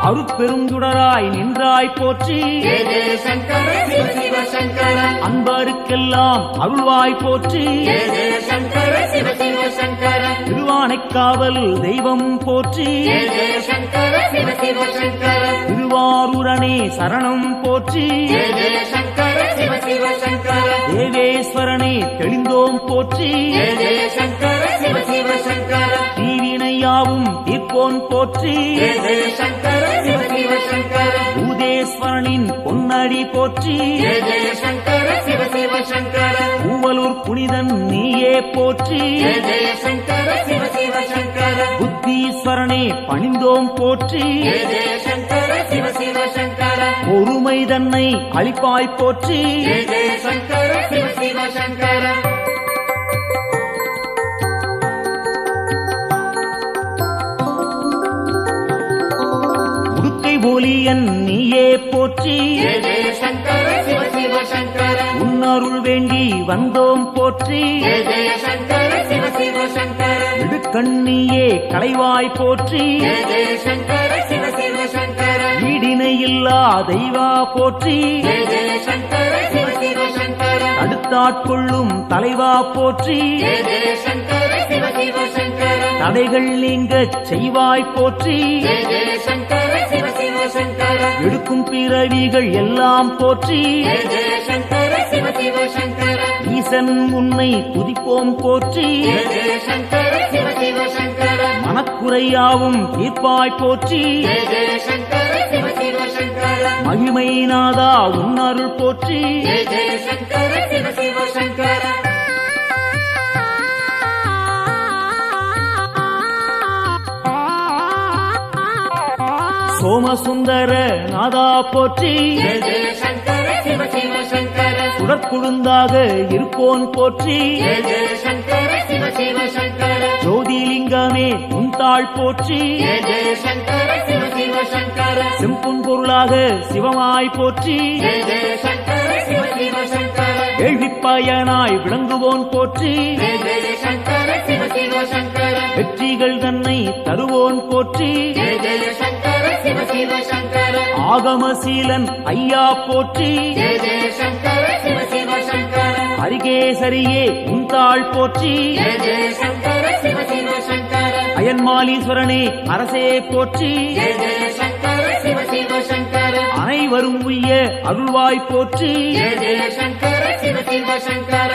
அருட்பெருஞ்சுடராய் நின்றாய் போற்றி ஜெய ஜெய சங்கர சிவ சிவ சங்கர அன்பருக்கெல்லாம் அருள்வாய் போற்றி ஜெய ஜெய சங்கர சிவ சிவ சங்கர திருவானைக்காவல் தெய்வம் போற்றி ஜெய ஜெய சங்கர சிவ சிவ சங்கர திருவாரூரனே சரணம் போற்றி ஜெய ஜெய சங்கர சிவ சிவ சங்கர தேவேஸ்வரனே தெளிந்தோம் போற்றி ஜெய ஜெய சங்கர சிவ சிவ சங்கர தீவினையாவும் தீர்ப்போன் போற்றி ஜெய ஜெய சங்கர சிவ சிவ சங்கர பூதேஸ்வரனின் பொன்னடி போற்றி ஜெய ஜெய சங்கர சிவ சிவ சங்கர பூவலூர் புனிதன் நீயே போற்றி ஜெய ஜெய சங்கர சிவ சிவ சங்கர புத்தீஸ்வரனே பணிந்தோம் போற்றி ஜெய ஜெய சங்கர சிவ சிவ சங்கர பொறுமை தன்னை அளிப்பாய் போற்றி ஜெய ஜெய சங்கர சிவ சிவ சங்கர உடுக்கை ஒலியன் நீயே போற்றி ஜெய ஜெய சங்கர சிவ சிவ சங்கர உன்னருள் வேண்டி வந்தோம் போற்றி ஜெய ஜெய சங்கர சிவ சிவ சங்கர இடுக்கண்ணியே களைவாய் போற்றி ஜெய ஜெய சங்கர சிவ சிவ சங்கர ஈடிணையில்லா தெய்வா போற்றி ஜெய ஜெய சங்கர சிவ சிவ சங்கர அடுத்தாட்கொள்ளும் தலைவா போற்றி ஜெய ஜெய சங்கர சிவ சிவ சங்கர தடைகள் நீங்கச் செய்வாய் போற்றி ஜெய ஜெய சங்கர சிவ சிவ சங்கர எடுக்கும் பிறவிகள் எல்லாம் போற்றி ஜெய ஜெய சங்கர சிவ சிவ சங்கர ஈசன் உன்னை துதிப்போம் போற்றி ஜெய ஜெய சங்கர சிவ சிவ சங்கர மனக்குறையாவும் தீர்ப்பாய் போற்றி ஜெய ஜெய சங்கர சிவ சிவ சங்கர மகிமைநாதா உன்னருள் போற்றி ஜெய ஜெய சங்கர சிவ சிவ சங்கர சோமசுந்தர நாதா போற்றி ஜெய ஜெய சங்கர சிவ சிவ சங்கர சுடற்குழுந்தாக இருப்போன் போற்றி ஜெய ஜெய சங்கர சிவ சிவ சங்கர ஜோதிலிங்கமே உந்தாள் போற்றி ஜெய ஜெய சங்கர சிவ சிவ சங்கர செம்பொன் பொருளாக சிவமாய் போற்றி ஜெய ஜெய சங்கர சிவ சிவ சங்கர கேள்விப்பயனாய் விளங்குவோன் போற்றி ஜெய ஜெய சங்கர சிவ சிவ சங்கர வெற்றிகள் தன்னை தருவோன் போற்றி ஜெய ஜெய சங்கர சிவ சிவ சங்கர ஆகமசீலன் ஐயா போற்றி ஜெய ஜெய சங்கர சிவ சிவ சங்கர அரிகேசரியே உந்தாள் போற்றி ஜெய ஜெய சங்கர சிவ சிவ சங்கர அயன்மாலீஸ்வரனே அரசே போற்றி ஜெய ஜெய சங்கர சிவ சிவ சங்கர அனைவரும் உய்ய அருள்வாய் போற்றி ஜெய ஜெய சங்கர சிவ சிவ சங்கர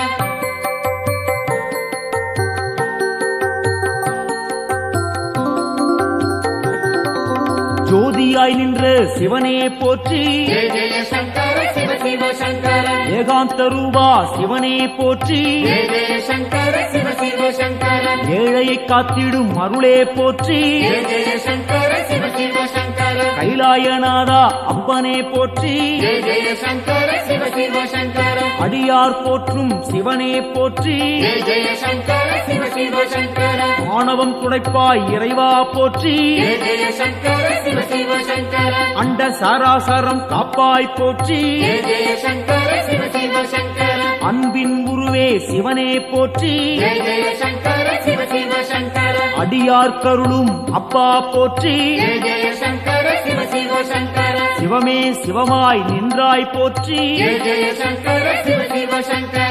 ஜோதியாய் நின்ற சிவனே போற்றி ஜெய ஜெய சங்கர சிவ சிவ சங்கர ஏகாந்த ரூபா சிவனே போற்றி ஜெய ஜெய சங்கர சிவ சிவ சங்கர ஏழையை காத்திடும் அருளே போற்றி ஜெய ஜெய சங்கர சிவ சிவ சங்கர கைலாயநாதா அப்பனே போற்றி ஜெய ஜெய சங்கர சிவ சிவ சங்கர அடியார் போற்றும் சிவனே போற்றி ஜெய ஜெய சங்கர சிவ சிவ சங்கர ஆணவம் துடைப்பாய் இறைவா போற்றி ஜெய ஜெய சங்கர சிவ சிவ சங்கர அண்ட சாராசரம் காப்பாய் போற்றி ஜெய ஜெய சங்கர சிவ சிவ சங்கர அன்பின் உருவே சிவனே போற்றி ஜெய ஜெய சங்கர சிவ சிவ சங்கர அடியார் கருளும் அப்பா போற்றி ஜெய ஜெய சங்கர சிவ சிவ சங்கர சிவமே சிவமாய் நின்றாய் போற்றி ஜெய ஜெய சங்கர சிவ சிவ சங்கர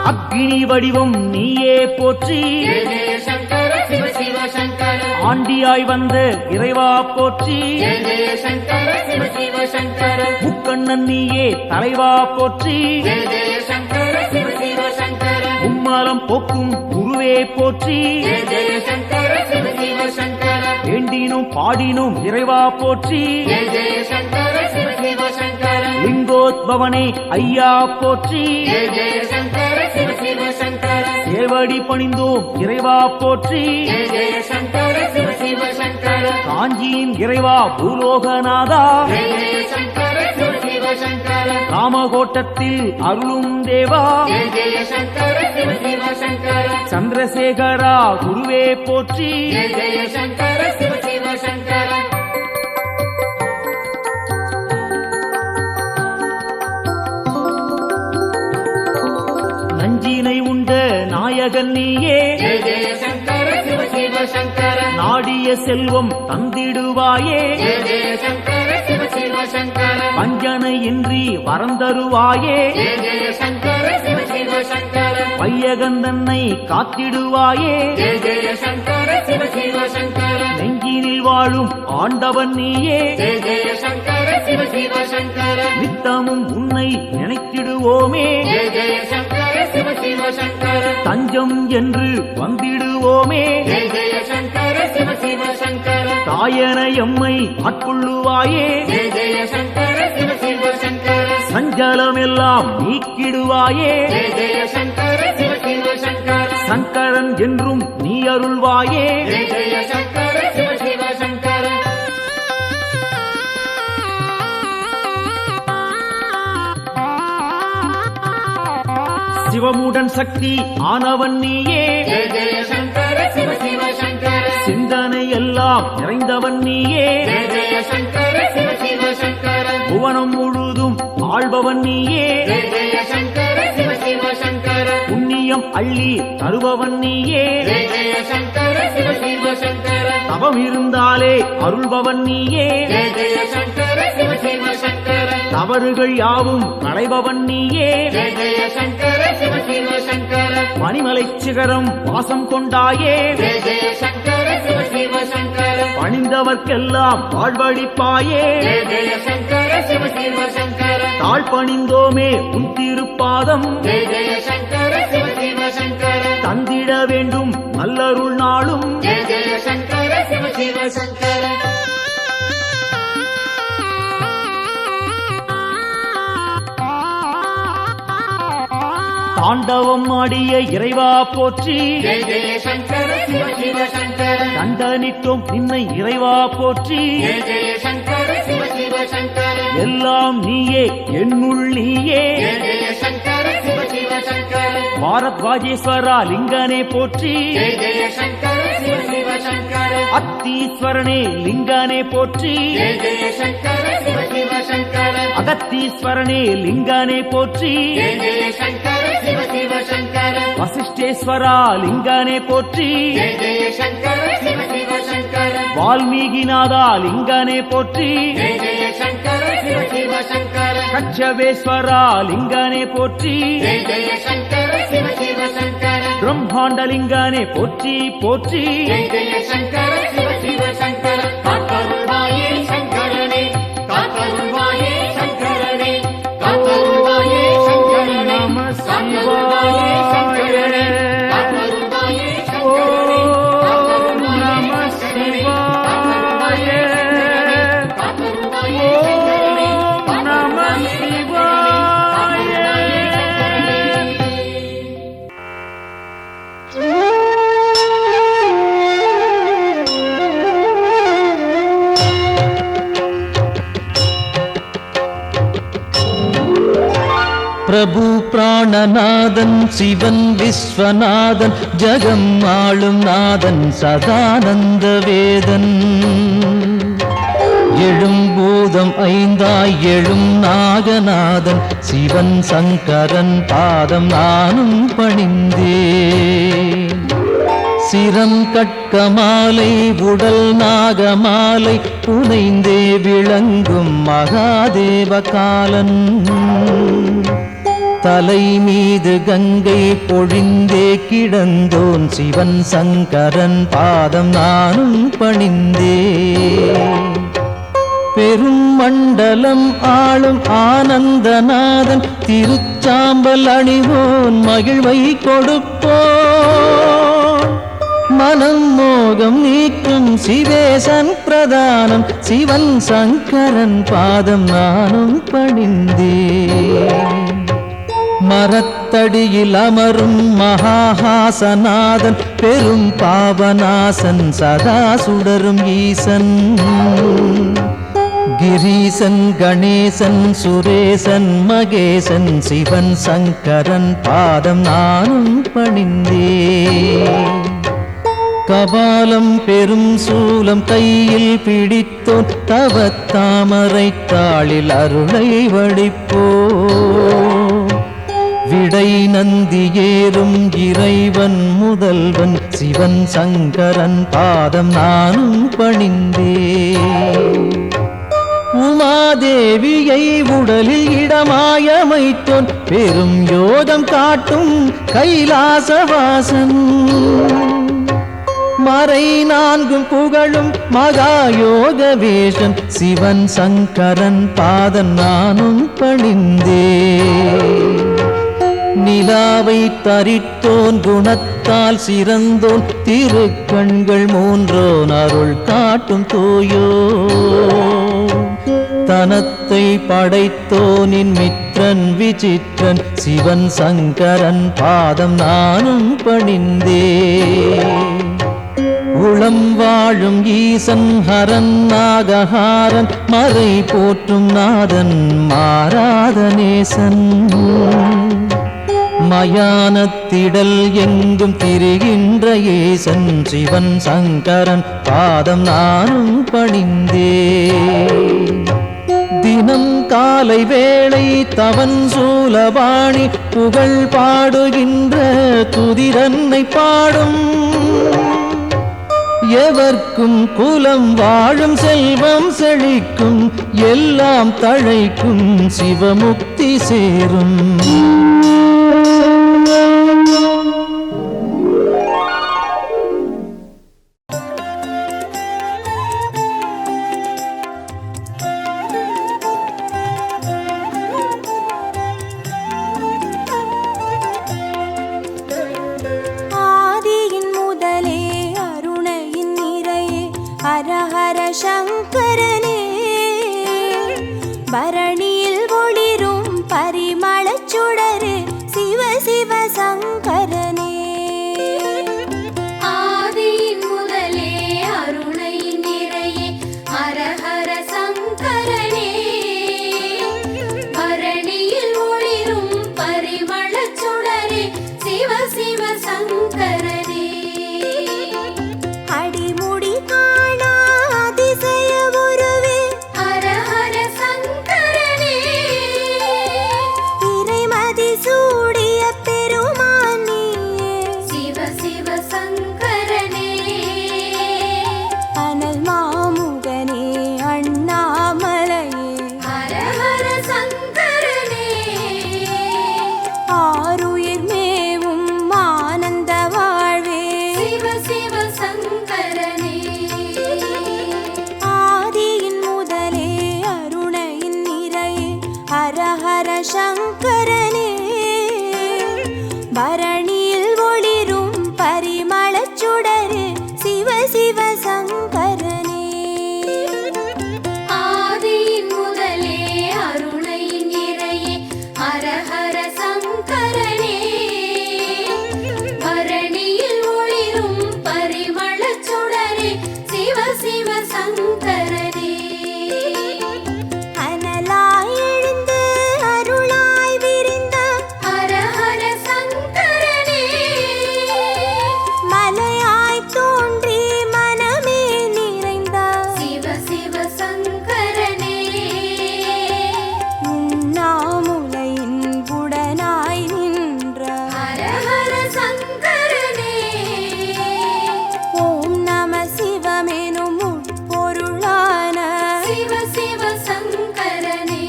அக்னி வடிவம் நீயே போற்றி ஜெய ஜெய சங்கர சிவ சிவ சங்கர ஆண்டியாய் வந்த இறைவா போற்றி ஜெய ஜெய சங்கர சிவ சிவ சங்கர முக்கண்ணன் நீயே தலைவா போற்றி ஜெய ஜெய சங்கர சிவ சிவ சங்கர மும்மலம் போக்கும் குருவே போற்றி ஜெய ஜெய சங்கர சிவ சிவ சங்கர வேண்டினும் பாடினும் இறைவா போற்றி ஜெய ஜெய சங்கர சிவ சிவ சங்கர லிங்கோத்பவனே ஐயா போற்றி ஜெய ஜெய சங்கர சிவ சிவ சங்கர சேவடி பணிந்தோம் இறைவா போற்றி ஜெய ஜெய சங்கர சிவ சிவ சங்கர காஞ்சியின் இறைவா பூலோகநாதா ஜெய ஜெய சங்கர சிவ சிவ சங்கர ராமகோட்டத்தில் அருளும் தேவா ஜெய ஜெய சங்கர சிவ சிவ சங்கர சந்திரசேகரா குருவே போற்றி ஜெய ஜெய சங்கர சிவ சிவ சங்கர நஞ்சினை உண்ட நாயகன் நீயே ஜெய ஜெய சங்கர சிவ சிவ சங்கர நாடிய செல்வம் தந்திடுவாயே ஜெய ஜெய சங்கர சிவ சிவ சங்கர வஞ்சனையின்றி வரந்தருவாயே ஜெய ஜெய சங்கர சிவ சிவ சங்கர பையகந்தன்னை காத்திடுவாயே ஜெய ஜெய சங்கர சிவ சிவ சங்கர நெஞ்சினில் வாழும் ஆண்டவன் நீயே ஜெய ஜெய சங்கர சிவ சிவ சங்கர நித்தமும் உன்னை நினைத்திடுவோமே ஜெய ஜெய சங்கர சிவ சிவ சங்கர தஞ்சம் என்று வந்திடுவோமே ஜெய ஜெய சங்கர சிவ சிவ சங்கர தாயன எம்மை ஆட்கொள்ளுவாயே ஜெய ஜெய சங்கர சிவ சிவ சங்கர சஞ்சலமெல்லாம் நீக்கிடுவாயே ஜெய ஜெய சங்கர சிவ சிவ சங்கர சங்கரன் என்றும் நீ அருள்வாயே ஜெய ஜெய சங்கர சிவ சிவ சங்கர சிவமுடன் சக்தி ஆனவன் நீயே ஜெய ஜெய சங்கர சிவ சிவ சங்கர சிந்தனை எல்லாம் நிறைந்தவன் நீயே ஜெய ஜெய சங்கர சிவ சிவ சங்கர புவனம் முழுதும் ஆள்பவன் நீயே ஜெய ஜெய சங்கர சிவ சிவ சங்கர புண்ணியம் அள்ளி தருபவன் நீயே ஜெய ஜெய சங்கர சிவ சிவ சங்கர தவம் இருந்தாலே அருள்பவன் நீயே ஜெய ஜெய சங்கர சிவ சிவ சங்கர தவறுகள் யாவும் களைபவன் நீயே ஜெய ஜெய சங்கர சிவ சிவ சங்கர பனிமலை சிகரம் வாசம் கொண்டாயே ஜெய ஜெய சங்கர சிவ சிவ சங்கர பணிந்தவர்க்கெல்லாம் வாழ்வழிப்பாயே ஜெய ஜெய சங்கர சிவ சிவ சங்கர தாழ் பணிந்தோமே உன் திருப்பாதம் ஜெய ஜெய சங்கர சிவ சிவ சங்கர தந்திட வேண்டும் நல்லருள் நாளும் ஜெய ஜெய சங்கர சிவ சிவ சங்கர தாண்டவம் ஆடிய இறைவா போற்றி ஜெய ஜெய சங்கர சிவ சிவ சங்கர தண்டனிட்டோம் நின்னை இறைவா போற்றி ஜெய ஜெய சங்கர சிவ சிவ சங்கர எல்லாம் நீயே என்னுள் நீயே ஜெய ஜெய சங்கர சிவ சிவ சங்கர பாரத்வாஜேஸ்வரா லிங்கனே போற்றி ஜெய ஜெய சங்கர சிவ சிவ சங்கர அத்தீஸ்வரனே லிங்கனே போற்றி ஜெய ஜெய சங்கர சிவ சிவ சங்கர அகத்தீஸ்வரனே லிங்கனே போற்றி ஜெய ஜெய சங்கர சிவ சிவ சங்கர வசிஷ்டேஸ்வரா லிங்கனே போற்றி ஜெய ஜெய சங்கர சிவ சிவ சங்கர வால்மீகிநாதா லிங்கனே போற்றி ஜெய ஜெய சங்கர சிவ சிவ சங்கர கச்சவேஸ்வரா லிங்கனே போற்றி ஜெய ஜெய சங்கர சிவ சிவ சங்கர பிரம்மாண்டலிங்கனே போற்றி போற்றி ஜெய ஜெய சங்கர சிவ சிவ சங்கர காத்தருள்வாயே சங்கரனே காத்தருள்வாயே சங்கரனே காத்தருள்வாயே சங்கரனே நம காத்தருள்வாயே சங்கரனே காத்தருள்வாயே சங்கரனே ஓம் நம சிவாய காத்தருள்வாயே ஓம் நம சிவாய பிரபு பிராணநாதன் சிவன் விஸ்வநாதன் ஜகம் ஆளும் நாதன் சதானந்த வேதன் எழும் பூதம் ஐந்தாய் எழும் நாகநாதன் சிவன் சங்கரன் பாதம் நானும் பணிந்தேன் சிரம் கட்கமாலை உடல் நாகமாலை புனைந்தே விளங்கும் மகாதேவ காலன் தலை மீது கங்கை பொழிந்தே கிடந்தோன் சிவன் சங்கரன் பாதம் நானும் பணிந்தே பெரும் மண்டலம் ஆளும் ஆனந்தநாதன் திருச்சாம்பல் அணிவோன் மகிழ்வை கொடுப்போன் மனம் மோகம் நீக்கும் சிவேசன் பிரதானம் சிவன் சங்கரன் பாதம் நானும் பணிந்தேன் மரத்தடியில் அமரும் மகாஹாசநாதன் பெரும் பாவநாசன் சதா சுடரும் ஈசன் கிரீசன் கணேசன் சுரேசன் மகேசன் சிவன் சங்கரன் பாதம் நானும் பணிந்தேன் கபாலம் பெரும் சூலம் கையில் பிடித்தோன் தவத்தாமரை தாளில் அருளை வடிப்போ விடை நந்தி ஏறும் இறைவன் முதல்வன் சிவன் சங்கரன் பாதம் நானும் பணிந்தே உமாதேவியை உடலில் இடமாயமைத்தோன் பெரும் யோகம் காட்டும் கைலாசவாசன் மறை நான்கும் புகழும் மகாயோக வேஷன் சிவன் சங்கரன் பாதம் நானும் பணிந்தே நிலாவை தரித்தோன் குணத்தால் சிறந்தோன் திருக்கண்கள் மூன்றோன் அருள் காட்டும் தூயோ தனத்தை படைத்தோனின் மித்திரன் விசித்திரன் சிவன் சங்கரன் பாதம் நானும் பணிந்தே உளம் வாழும் ஈசன் ஹரன் நாகஹாரன் மறை போற்றும் நாதன் மாறாத நேசன் மயானத்திடல் எங்கும் திரிகின்ற ஏசன் சிவன் சங்கரன் பாதம் நானும் பணிந்தே தினம் காலை வேளை தவன் சூலபாணி புகழ் பாடுகின்ற துதிரன்னை பாடும் எவர்க்கும் குலம் வாழும் செல்வம் செழிக்கும் எல்லாம் தழைக்கும் சிவமுக்தி சேரும் ஹரஹர சங்கரனே பரணியில் ஒளிரும் பரிமளச் சுடரே சிவ சிவ சங்கரனே பரணியில் ஒளிரும் பரிமளச் சுடரே சிவ சிவ சங்கரனே ஆதியின் முதலே அருணையின் இறையே ஹர ஹர சங்கரனே பரணியில் ஒளிரும் பரிமளச் சுடரே சிவ சிவ சங்கரனே அனலாய் எழுந்து அருளாய் விரிந்த ஹர ஹர சங்கரனே மலையாய் தோன்றி மனமே நிறைந்த சிவ சிவ சங்கரனே உண்ணாமுலையின் உடனாய் நின்ற ஹர ஹர சங்கரனே ஓம் நம சிவமெனும் உட்பொருளான சிவ சிவ சங்கரனே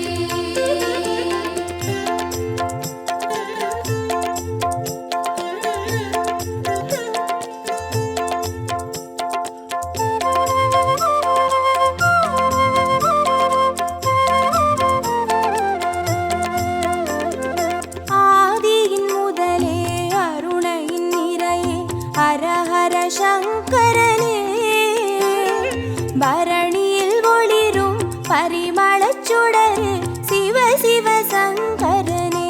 ஆதியின் முதலே அருணையின் நிறையே ஹர ஹர சங்கரனே பரணியில் ஒளிரும் பரிமளச் சுடரே சிவ சிவ சங்கரனே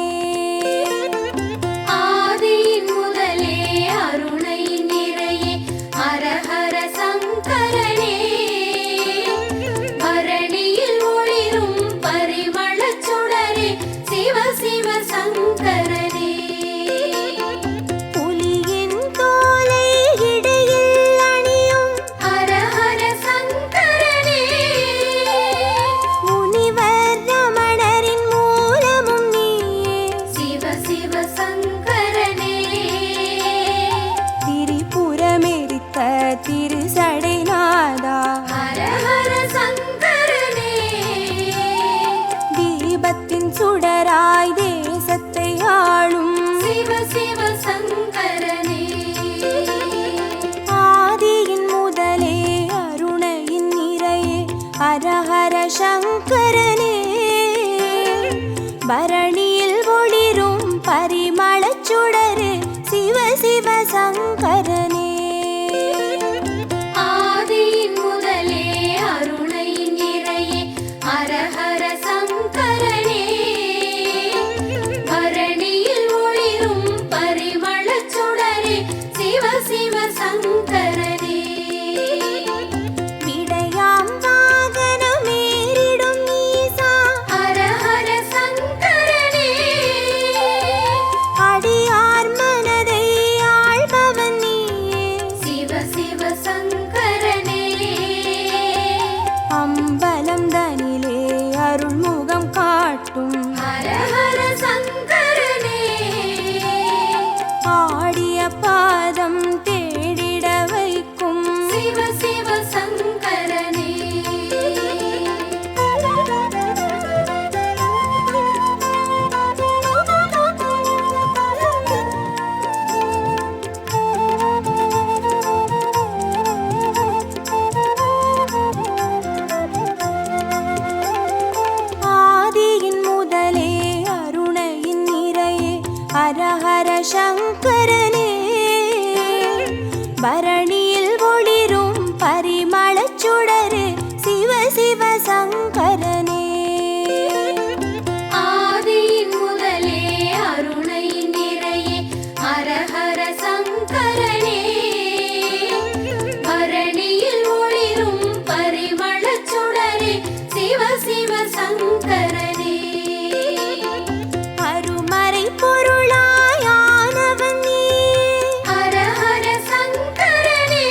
ஆதியின் முதலே அருணையின் நிறையே ஹர ஹர சங்கரனே பரணியில் ஒளிரும் பரிமளச் சுடரே சிவ சிவ சங்கரனே புலியின் தோலை இடையில் அணியும் ஹர ஹர சங்கரனே முனிவர் ரமணரின் மூலமும் நீயே சிவ சிவ சங்கரனே திரிபுரமெரித்த திருசடைநாதா ஹர ஹர சங்கரனே தீபத்தின் சுடராய் தேசத்தை ஆளும் சிவ சிவ சங்கரனே ஆதியின் முதலே அருணையின் நிறையே ஹர ஹர சங்கரனே பரணியில் ஒளிரும் பரிமளச் சுடரே சிவ சிவ சங்கரனே ஆதியின் முதலே அருணையின் நிறையே ஹர ஹர சங்கரனே பரணியில் ஒளிரும் பரிமளச் சுடரே சிவ சிவ சங்கரனே விடையாம் வாகனமேறிடும் ஈசா ஹர ஹர சங்கரனே அடியார் மனதை ஆள்பவன் நீயே சிவ சிவ சங்கரனே அம்பலம் தனிலே அருள்முகம் காட்டும் ஹர ஹர சங்கரனே ஆடிய பாதம் தேடிட வைக்கும் சிவ சிவ சங்கரனே ஆதியின் முதலே அருணையின் நிறையே ஹர ஹர சங்கரனே பரணியில் ஒளிரும் பரிமளச் சுடரே சிவ சிவ சங்கரனே ஆதியின் முதலே அருணையின் நிறையே ஹர ஹர சங்கரனே பரணியில் ஒளிரும் பரிமளச் சுடரே சிவ சிவ சங்கரனே அருமறை பொருளாயானவன் நீயே ஹர ஹர சங்கரனே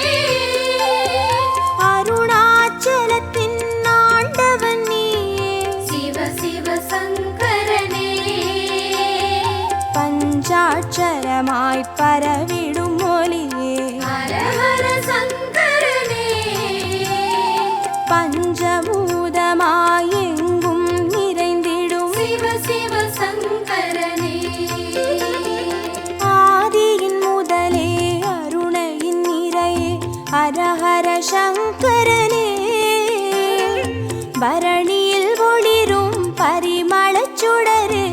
அருணாச்சலத்தின் ஆண்டவன் நீயே சிவ சிவ சங்கரனே பஞ்சாட்சரமாய் பரவிடும் மொழியே ஹர ஹர சங்கரனே பஞ்சபூதமாய் எங்கும் நிறைந்திடும் சிவ சிவ சங்கரனே ஆதியின் முதலே அருணையின் நிறையே ஹர ஹர சங்கரனே பரணியில் ஒளிரும் பரிமளச் சுடரே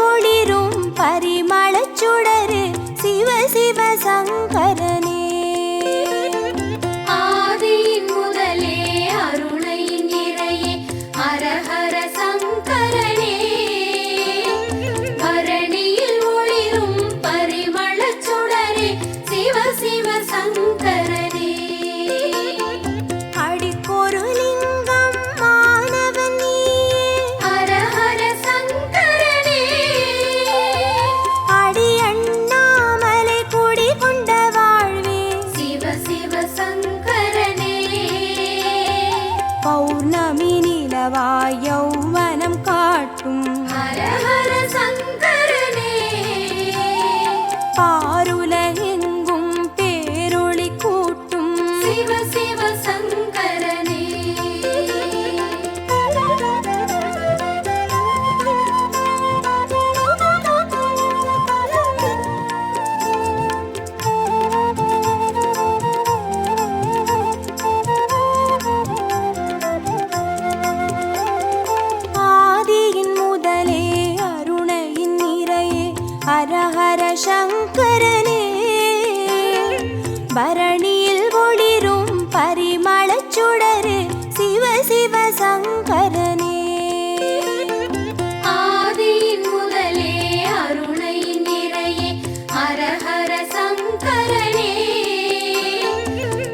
ஒளிரும் பரிமளச் சுடரு சிவ சிவ சங்கரனே. ஆதியின் முதலே அருணையின் நிறையே ஹரஹர சங்கரனே. பரணியில் ஒளிரும் பரிமளச் சுடரே சிவ சிவ சங்கரனே. அடிக்கொரு லிங்கம் மாணவன் நீயே ஹரஹர சங்கரனே. அடி அண்ணாமலை குடி கொண்ட வாழ்வே சிவ சிவ சங்கரனே. பௌர்ணமி நிலவாய் யௌவனம் காட்டும் ஹரஹர சங்கரனே. பாருலகெங்கும் பேரொளி கூட்டும் சிவ சிவ சங்கரனே. ஆதியின் முதலே அருணையின் நிறையே ஹரஹர சங்கரனே. பரணியில் ஒளிரும் பரிமளச் சுடரு சிவ சிவ சங்கரனே. ஆதியின் முதலே அருணையின் நிறையே ஹரஹர சங்கரனே.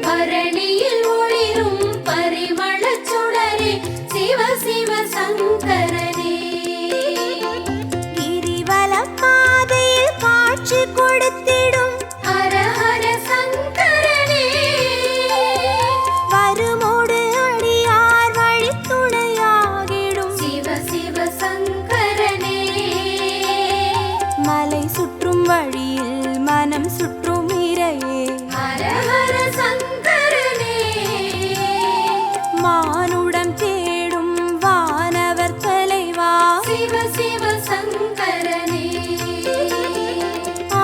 பரணியில் ஒளிரும் பரிமளச் சுடரே சிவ சிவ சங்கரனே. கிரிவலம் பாதையில் காட்சி கொடுத்திடும் ஹரஹர சங்கரனே. வருமோடு அடியார் வழித்துணையாகிடும் சிவ சிவ சங்கரனே. மலை சுற்றும் வழியில் மனம் சுற்றும் இறையே ஹரஹர சங்கரனே. மானுடம் தேடும் வானவர் தலைவா சிவ சிவ சங்கரனே.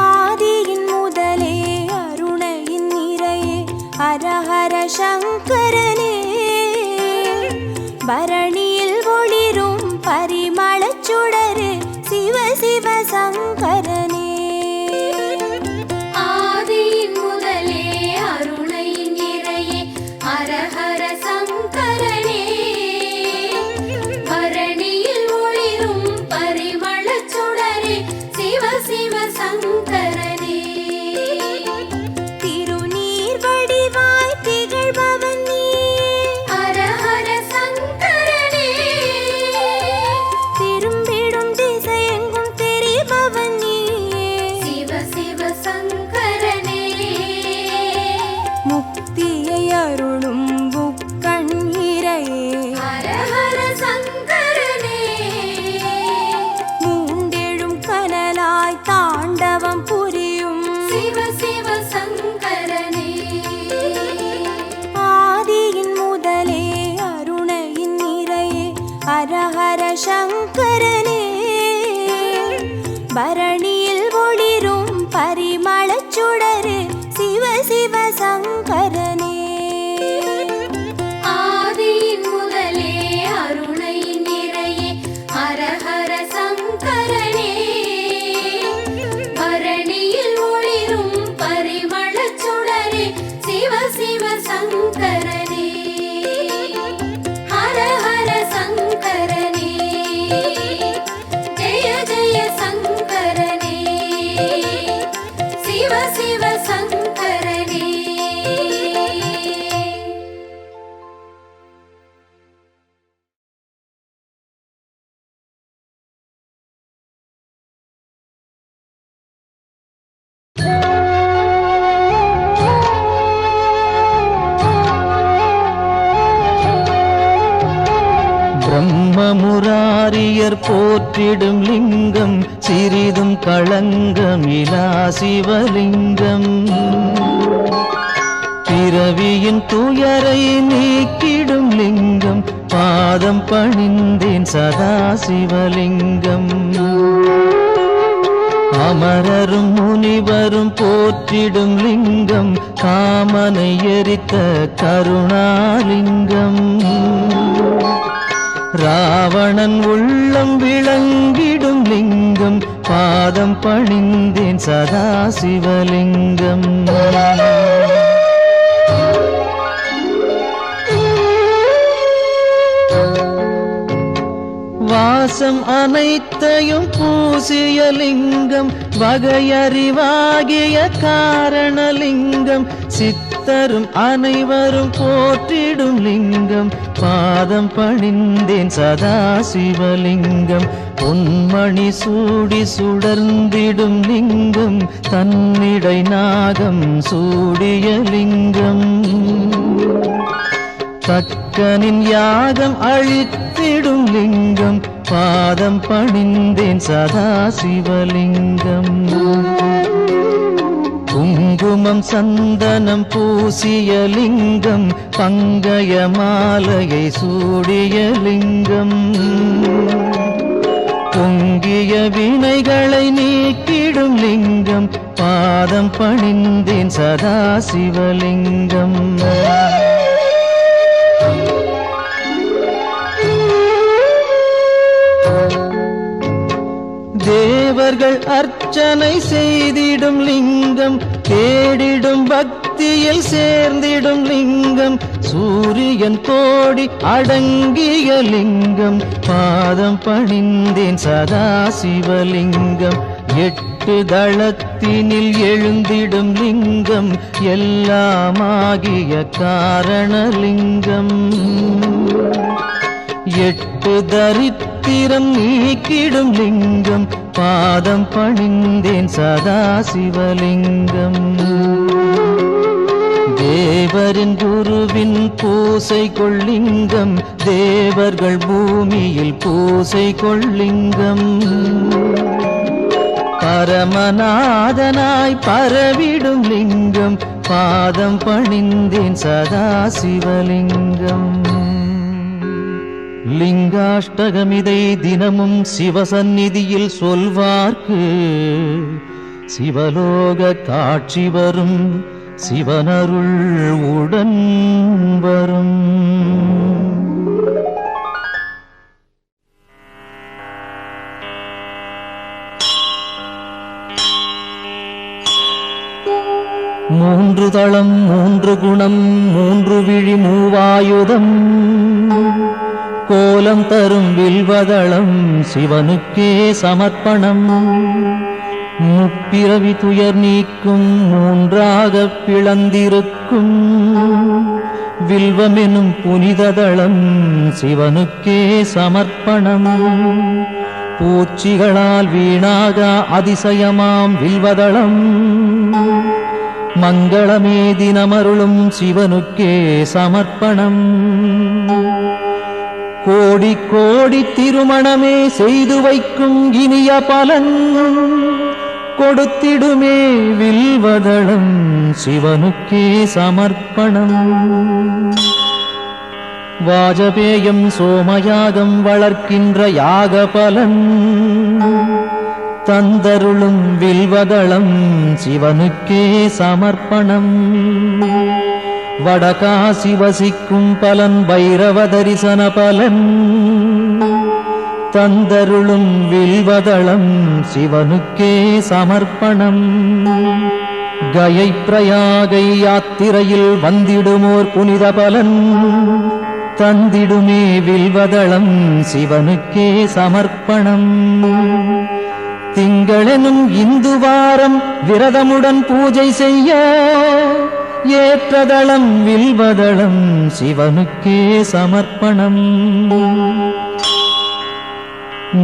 ஆதியின் முதலே அருணையின் நிறையே ஹரஹர சங்கரனே. பரணியில் ஒளிரும் பரிமளச் சுடரு சிவ சிவ சங்கரனே. ஆதியின் முதலே அருணையின் நிறையே ஹரஹர சங்கரனே. பரணியில் ஒளிரும் பரிமளச் சுடரே சிவ சிவ சங்கரனே. திருநீர் வடிவாய் திகழ்பவன் நீயே ஹரஹர சங்கரனே. திரும்பிடும் திசையெங்கும் தெரிபவன் நீயே சிவ சிவ சங்கரனே. முக்தியை அருளும் முக்கண் இறையே ஹரஹர சங்கரனே. மூண்டெழும் கனலாய் தாண்டவம் புரியும் சிவ சிவ சங்கரனே. ஆதியின் முதலே அருணையின் நிறையே ஹரஹர சங்கரனே. பரணியில் ஒளிரும் பரிமளச் சுடரு சிவ சிவ சங்கரனே. ஆதியின் முதலே அருணையின் நிறையே ஹரஹர சங்கரனே. பரணியில் ஒளிரும் பரிமளச் சுடரே சிவ சிவ சங்கரனே. ஹரஹர சங்கரனே. ஜெய ஜெய சங்கரனே. சிவ சிவ சங்கரனே. பிரம்மமுராரியர் போற்றிடும் லிங்கம் சிறிதும் களங்கமிலா சிவலிங்கம். பிறவியின் துயரை நீக்கிடும் லிங்கம் பாதம் பணிந்தேன் சதா சிவலிங்கம். அமரரும் முனிவரும் போற்றிடும் லிங்கம் காமனை எரித்த கருணாலிங்கம். ராவணன் உள்ளம் விளங்கிடும் லிங்கம் லிங்கம் பாதம் பணிந்தேன் சதா சிவலிங்கம். வாசம் அனைத்தையும் பூசிய லிங்கம் வகையறிவாகிய காரணலிங்கம் சித்தரும் அனைவரும் போற்றிடும் லிங்கம் பாதம் பணிந்தேன் சதா சிவலிங்கம். பொன்மணி சூடி சுடர்ந்திடும் லிங்கம் தன்னிடை நாகம் சூடிய லிங்கம் தக்கனின் யாகம் அழித்திடும் லிங்கம் பாதம் பணிந்தேன் சதா சிவலிங்கம். குங்குமம் சந்தனம் பூசிய லிங்கம் பங்கய மாலையை சூடிய லிங்கம் பொங்கிய வினைகளை நீக்கிடும் லிங்கம் பாதம் பணிந்தேன் சதா சிவலிங்கம். தேவர்கள் அர்ச்சனை செய்திடும் லிங்கம் தேடிடும் பக்தியில் சேர்ந்திடும் லிங்கம் சூரியன் கோடி அடங்கிய லிங்கம் பாதம் பணிந்தேன் சதா சிவலிங்கம். 8 தளத்தினில் எழுந்திடும் லிங்கம் எல்லாமாகிய காரணலிங்கம் 8 தரித்திரம் நீக்கிடும் லிங்கம் பாதம் பணிந்தேன் சதா சிவலிங்கம். தேவரின் குருவின் பூசை கொள்ளிங்கம் தேவர்கள் பூமியில் பூசை கொள்ளிங்கம் பரமநாதனாய் பரவிடும் லிங்கம் பாதம் பணிந்தேன் சதா சிவலிங்கம். லிங்காஷ்டகமிதை தினமும் சிவசந்நிதியில் சொல்வார்க்கு சிவலோக காட்சி வரும் சிவனருள் உடன் வரும். மூன்று தளம் 3 குணம் 3 விழி 3 ஆயுதம் கோலம் தரும் வில்வதளம் சிவனுக்கே சமர்ப்பணம். முப்பிறவி துயர் நீக்கும் 3ஆக பிளந்திருக்கும் வில்வமெனும் புனிததளம் சிவனுக்கே சமர்ப்பணம். பூச்சிகளால் வீணாக அதிசயமாம் வில்வதளம் மங்களமே தினமருளும் சிவனுக்கே சமர்ப்பணம். கோடி கோடி திருமணமே செய்து வைக்கும் இனிய பலன் கொடுத்திடுமே வில்வதளம் சிவனுக்கே சமர்ப்பணம். வாஜபேயம் சோமயாகம் வளர்க்கின்ற யாக பலன் தந்தருளும் வில்வதளம் சிவனுக்கே சமர்ப்பணம். வடகாசி வசிக்கும் பலன் பைரவ தரிசன பலன் தந்தருளும் வில்வதளம் சிவனுக்கே சமர்ப்பணம். கயை பிரயாகை யாத்திரையில் வந்திடுமோர் புனித பலன் தந்திடுமே வில்வதளம் சிவனுக்கே சமர்ப்பணம். திங்களெனும் இந்து வாரம் விரதமுடன் பூஜை செய்ய ஏற்றதளம் வில்வதளம் சிவனுக்கே சமர்ப்பணம்.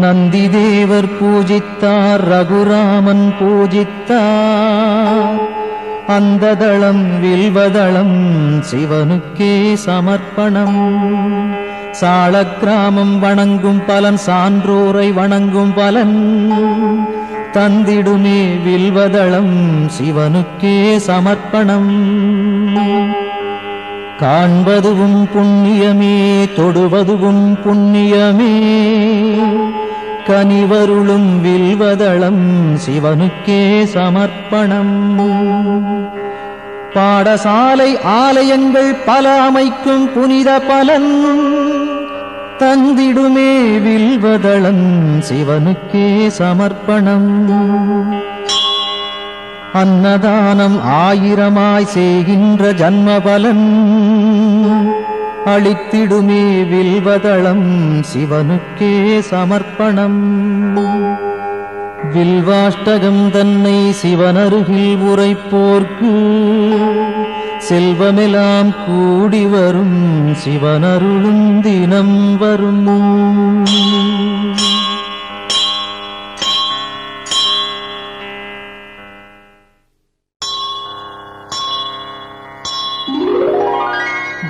நந்தி தேவர் பூஜித்தார் ரகுராமன் பூஜித்தார் அந்த தளம் வில்வதளம் சிவனுக்கே சமர்ப்பணம். சாளக்கிராமம் வணங்கும் பலன் சான்றோரை வணங்கும் பலன் தந்திடுமே வில்வதளம் சிவனுக்கே சமர்ப்பணம். காண்பதுவும் புண்ணியமே தொடுவதுவும் புண்ணியமே கனிவருளும் வில்வதளம் சிவனுக்கே சமர்ப்பணம். பாடசாலை ஆலயங்கள் பல அமைக்கும் புனித பலன் தந்திடுமே வில்வதளம் சிவனுக்கே சமர்ப்பணம். அன்னதானம் ஆயிரமாய் செய்கின்ற ஜன்மபலன் அளித்திடுமே வில்வதளம் சிவனுக்கே சமர்ப்பணம். வில்வாஷ்டகம் தன்னை சிவனருகில் உரைப்போர்க்கு செல்வமெல்லாம் கூடி வரும் சிவனருளும் தினம் வரும்.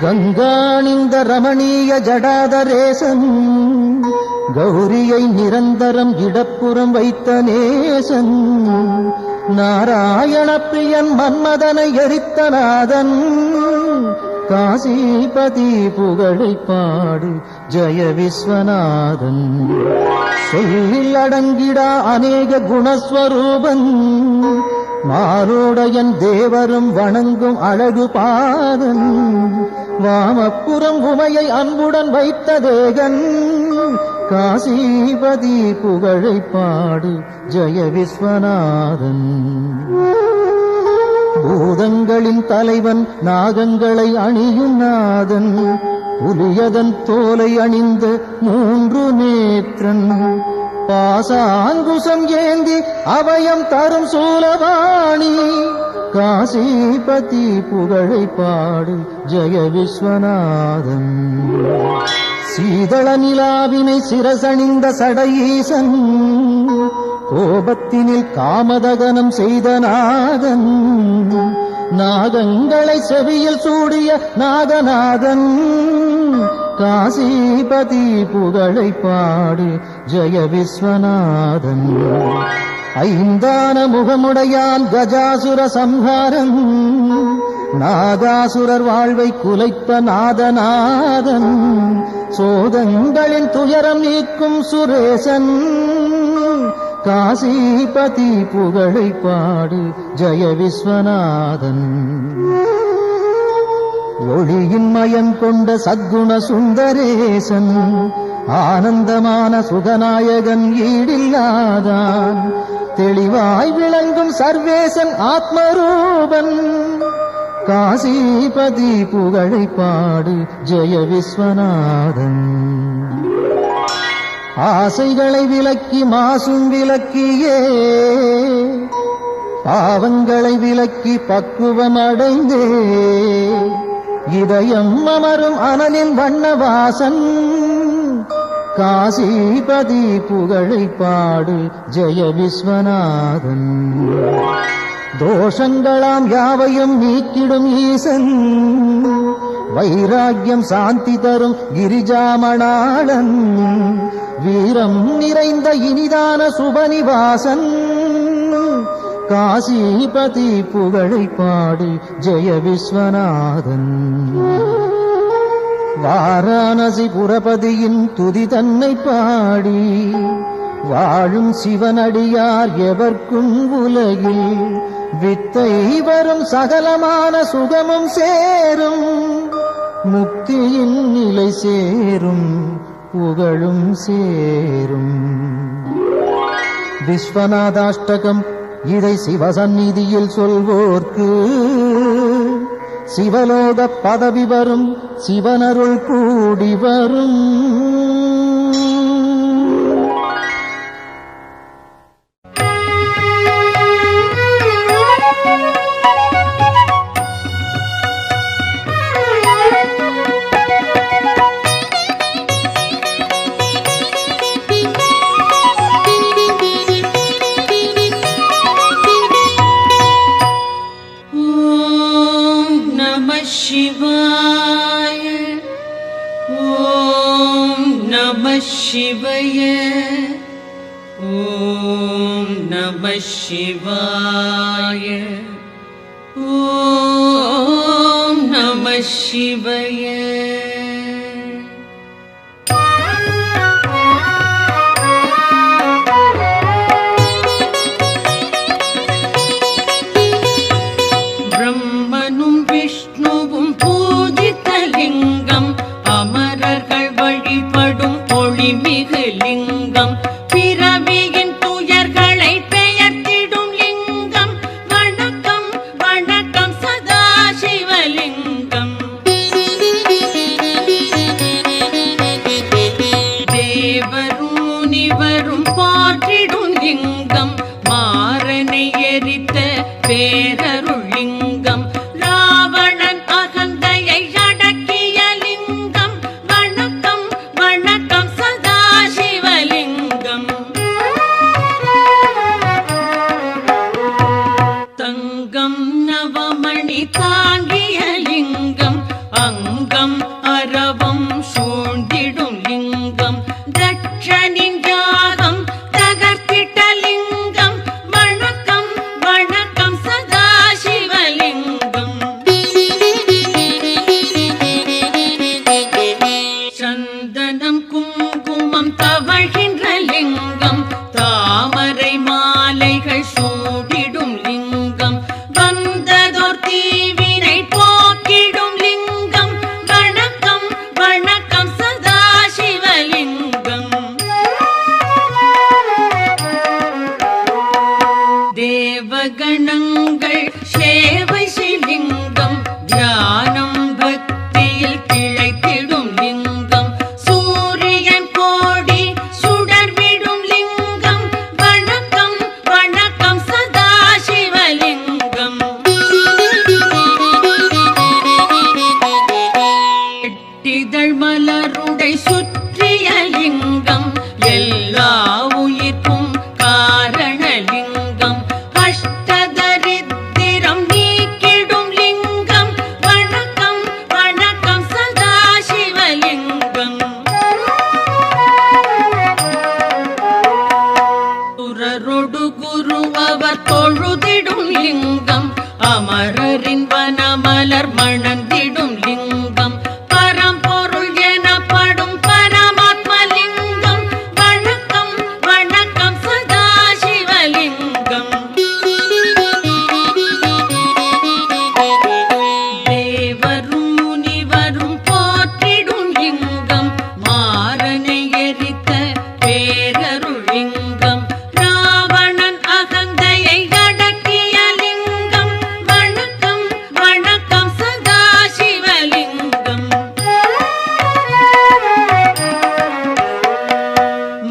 கங்காணிந்த ரமணீய ஜடாதரேசன் கௌரியை நிரந்தரம் இடப்புறம் வைத்த நேசன். நாராயண பிரியன் மன்மதனை எரித்த நாதன். காசிபதி புகழை பாடு ஜெய விஸ்வநாதன். சொல்லில் அடங்கிடா அநேக குணஸ்வரூபன். மாரோடையன் தேவரும் வணங்கும் அழகு பாதன். வாமப்புறம் உமையை அன்புடன் வைத்த தேகன். காசிபதி புகழை பாடு ஜெய விஸ்வநாதன். பூதங்களின் தலைவன் நாகங்களை அணியும் நாதன். புலியதன் தோலை அணிந்த 3 நேத்திரன். பாசாங்குசம் ஏந்தி அபயம் தரும் சூலவாணி. காசிபதி புகழை பாடு ஜெய விஸ்வநாதன். சீதள நிலாவினை சிரசணிந்த சடையீசன். கோபத்தினில் காமதகனம் செய்த நாதன். நாகங்களை செவியில் சூடிய நாகநாதன். காசிபதி புகழை பாடு ஜெய விஸ்வநாதன். ஐந்தான முகமுடையான் கஜாசுர சம்ஹாரம். நாகாசுரர் வாழ்வை குலைத்த நாதநாதன். சோதங்களின் துயரம் நீக்கும் சுரேசன். காசிபதி புகழை பாடு ஜெய விஸ்வநாதன். ஒளியின் மயம் கொண்ட சத்குண சுந்தரேசன். ஆனந்தமான சுகநாயகன் ஈடில்லாதான். தெளிவாய் விளங்கும் சர்வேசன் ஆத்மரூபன். காசிபதி புகழை பாடு ஜெய விஸ்வநாதன். ஆசைகளை விலக்கி மாசும் விலக்கியே பாவங்களை விலக்கி பக்குவம் அடைந்தே இதயம் அமரும் அனலின் வண்ணவாசன். காசிபதி புகழை பாடு ஜெய விஸ்வநாதன். தோஷங்களாம் யாவையும் நீக்கிடும் ஈசன். வைராக்கியம் சாந்தி தரும் கிரிஜாமணாளன். வீரம் நிறைந்த இனிதான சுபநிவாசன். காசிபதி புகழை பாடு ஜெய விஸ்வநாதன். வாரணாசி புரபதியின் துதி தன்னை பாடி வாழும் சிவனடியார் எவர்க்கும் உலகில் வித்தை வரும் சகலமான சுகமும் சேரும். முக்தியின் நிலை சேரும் புகழும் சேரும். விஸ்வநாதாஷ்டகம் இதை சிவசந்நிதியில் சொல்வோர்க்கு சிவலோக பதவி வரும். சிவனருள் கூடி வரும். शिवाय ॐ नमः शिवाय ॐ नमः शिवाय ॐ नमः शिवाय. பிரம்மனும் விஷ்ணுவும் பூஜித்த லிங்கம் அமரர்கள் வழிபடும் தேவகணங்கள் சேவை சிலிங்கம் தியானம் பக்தியில் திளைத்திடும் லிங்கம் சூரியன் கோடி சுடர்விடும் லிங்கம் வணக்கம் வணக்கம் சதா சிவலிங்கம் எட்டிதழ் மலருடை சுற்றிய லிங்கம் எல்லா உயிர்க்கும் காரணலிங்கம் அஷ்டதரித்திரம் நீக்கிடும் லிங்கம் வணக்கம் வணக்கம் சதா சிவலிங்கம் சுரரொடு குரு அவர் தொழுதிடும் லிங்கம் அமரரின் வனமலர் மணந்திடும் லிங்கம் பரம்பொருள் எனப்படும் பரமாத்மலிங்கம் வணக்கம் வணக்கம் சதா சிவலிங்கம் தேவரும் முனிவரும் போற்றிடும் லிங்கம் மாறனை எரித்த பேரருள் லிங்கம் ராவணன் அகந்தையை அடக்கிய லிங்கம் வணக்கம் வணக்கம் சதா சிவலிங்கம்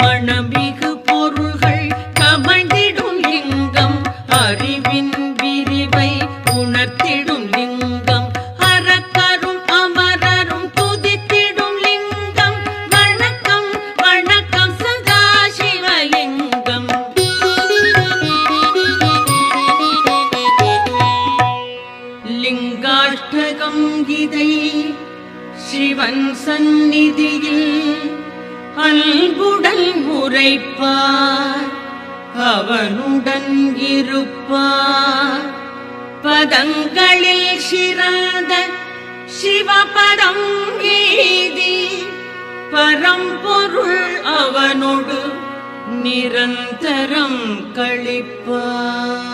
மணமிகு பொருள்கள் கமழ்ந்திடும் லிங்கம் அறிவின் விரிவை உணர்த்திடும் லிங்கம் அரக்கரும் அமரரும் துதித்திடும் லிங்கம் வணக்கம் வணக்கம் சதா சிவலிங்கம் லிங்காஷ்டகம் இதை சிவன் சந்நிதியில் அன்புடன் உரைப்பார் அவனுடன் இருப்பார் பதங்களில் சிறந்த சிவபதம் மீதி பரம்பொருள் அவனோடு நிரந்தரம் கழிப்பார்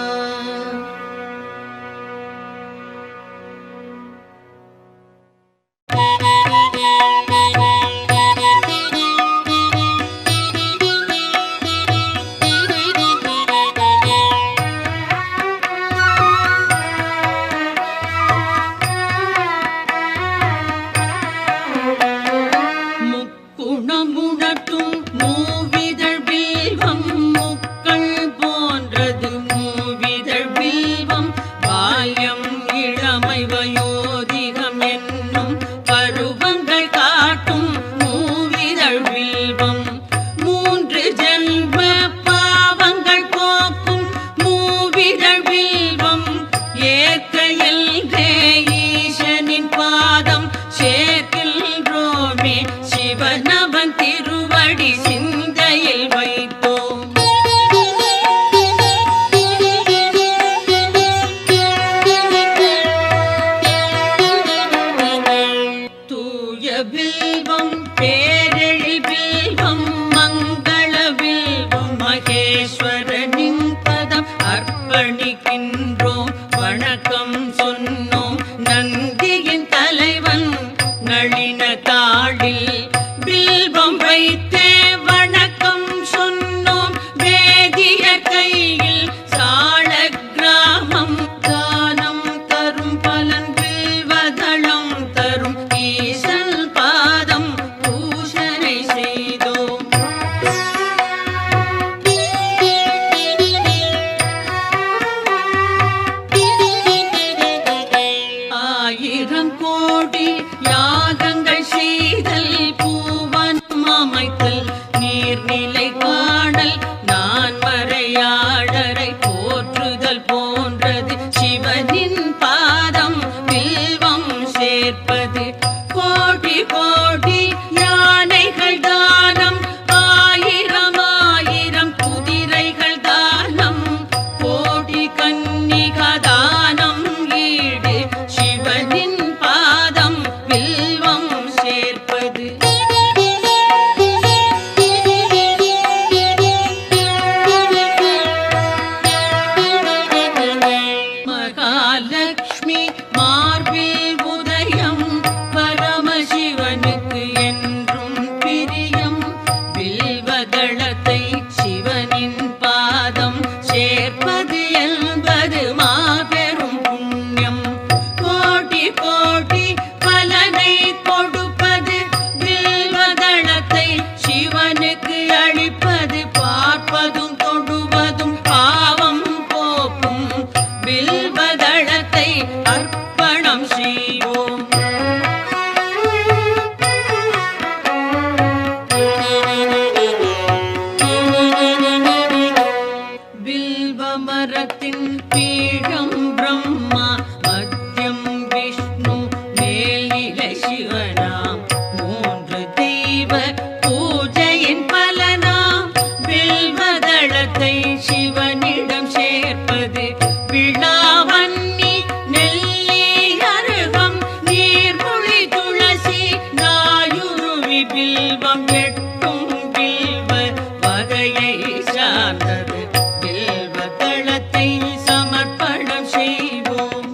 முக்குணமுணட்டும் மூவிதழ் வில்வம் முக்கள் போன்றது மூவிதழ் வில்வம் பால்யம் இளமை வயோதிகம் என்னும் பருவங்கள் காட்டும் மூவிதழ் வில்வம் மூன்று ஜென்ம பாவங்கள் போக்கும் மூவிதழ் வில்வம் ஏற்க எல்கே ஈசனின் பாதம் சேர்க்கின்றோமே சிவனவன் திருவடி சிந்தையில் வைத்தோம் தூய பில்வம் பேரெழில் பில்வம் மங்கள பில்வம் மகேஸ்வரனின் பதம் அர்ப்பணிக்கின்றோம் வணக்கம் சொன்னோம் நந்தியின் தலைவன் நளின தாளில் பில்வம் வைத்தே வணக்கம் சொன்னோம் வேதிய கையில் சால கிராமம் தானம் தரும் பலன் பில்வதளம் தரும் ஈசன் பாதம் பூஷனை செய்தோம் கரத்தின் பீடம் பிரம்மா மத்தியம் விஷ்ணு மேலில சிவனாம் மூன்று தெய்வ பூஜையின் பலனாம் வில்வதளத்தை சிவனிடம் சேர்ப்பது விழாவன்னி நெல்லி அருகம் நீர்மொழி துளசி நாயுருவி பில்வம் எட்டும் பில்வ வகையை சார்ந்தது வில்வதளத்தை சமர்ப்பணம் செய்வோம்.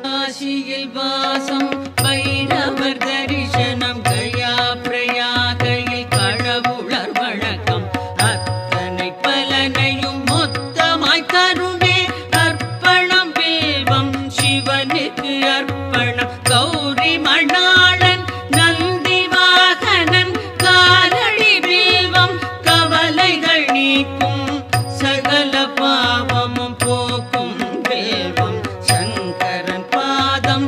காசியில் வாசம் பைரவர் தரிசனம் கயா பிரயாகையில் கடவுளர் வழக்கம் அத்தனை பலனையும் மொத்தமாய் தருமே அர்ப்பணம் வில்வம் சிவனுக்கு அர்ப்பணம் கௌரி மணாளன் நந்தி வாகனன் காலடி வில்வம் கவலைகள் நீக்கும் சகல பாவமும் போக்கும் வில்வம் சங்கரன் பாதம்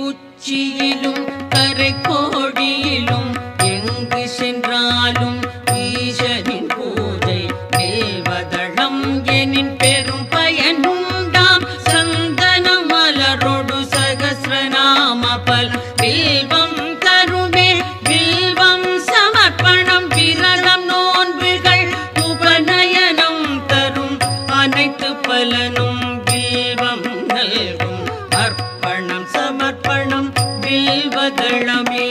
உச்சியிலும் கரை கோடியிலும் எங்கு சென்றாலும் ஈசனின் பூஜை வில்வதளம் எனின் பெரும் பயனுண்டாம் சந்தனம் மலரோடு சகஸ்ரநாம பல வில்வம் தருமே வில்வம் சமர்ப்பணம் விரதம் நோன்புகள் உபநயனம் தரும் அனைத்து பலனும் வில்வம் நல்கும் அர்ப்பணம் சமர்ப்பணம் வில்வதளமே.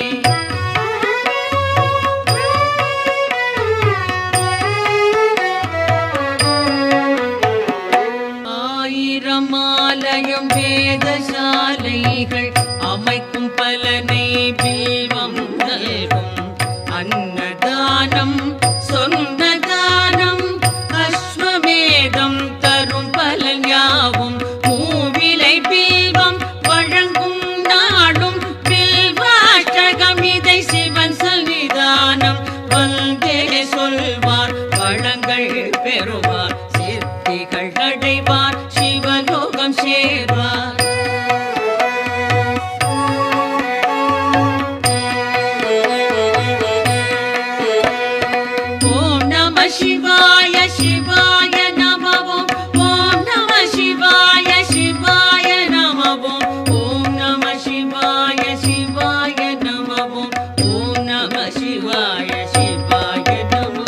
ஆயிரம் ஆலயம் வேதசாலைகள் அமைக்கும் பலனை வில்வம் நல்கும் அன்னதானம் சொந்த தானம் அஸ்வமேதம் தரும் பலன் யாவும் மூவிலை வில்வம் வழங்கும் நாடும் வில்வாஷ்டகம் இதை சிவன் சன்னிதானம் வந்தே சொல்வார் வளங்கள் பெறுவார் சித்திகள் அடைவார் சிவலோகம் சேர்வார். ஓம் நம சிவாய சிவாய நம ஓம் நம சிவாய சிவாய நம ஓம் நம சிவாய சிவாய நம ஓம் நம சிவாய சிவாய நம.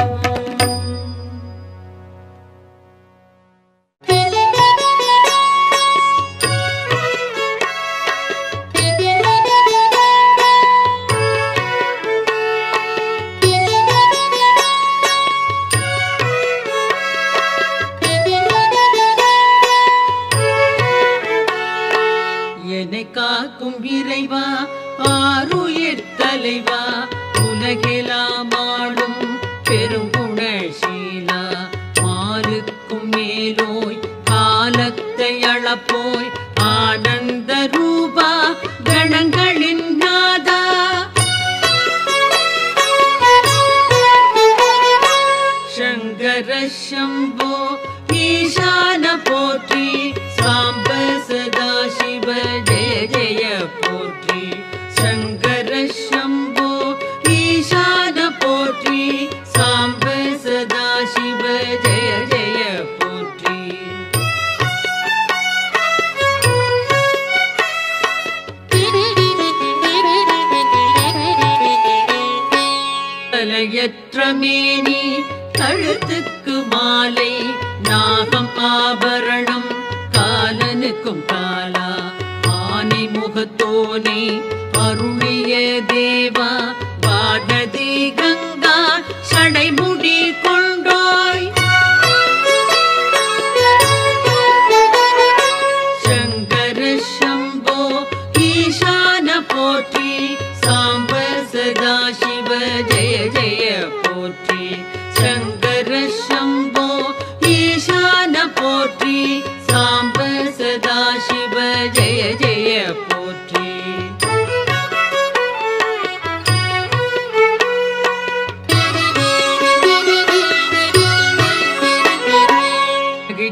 என்னை காக்கும் இறைவா ஆருயிர் தலைவா உலகெல்லாம் ஆளும் பெருங்குணசீலா மாலுக்கும் மேலோய் காலத்தை அளப்போய் ஆனந்த ரூபா கணங்களின் நாதா சங்கர சம்போ ஈசான போற்றி சாம்ப சதா சிவ ஜெய ஜெய போற்றி சங்கர சம்போ ஈசான போற்றி சாம்ப சதா சிவ ஜெய ஜெய போற்றி. தலையற்ற மேனி கழுத்துக்கு மாலை நாகம் ஆபரணம் காலனுக்கும் காலா ஆனை முகத்தோனே அருளிய தேவா வானதி கங்கா சடைமுடி கொண்டோய் சங்கர சம்போ ஈசான போற்றி சாம்ப சதா சிவ ஜெய ஜெய போற்றி சங்கர சம்போ ஈசான போற்றி சாம்ப சதா சிவ ஜெய ஜெய போற்றி.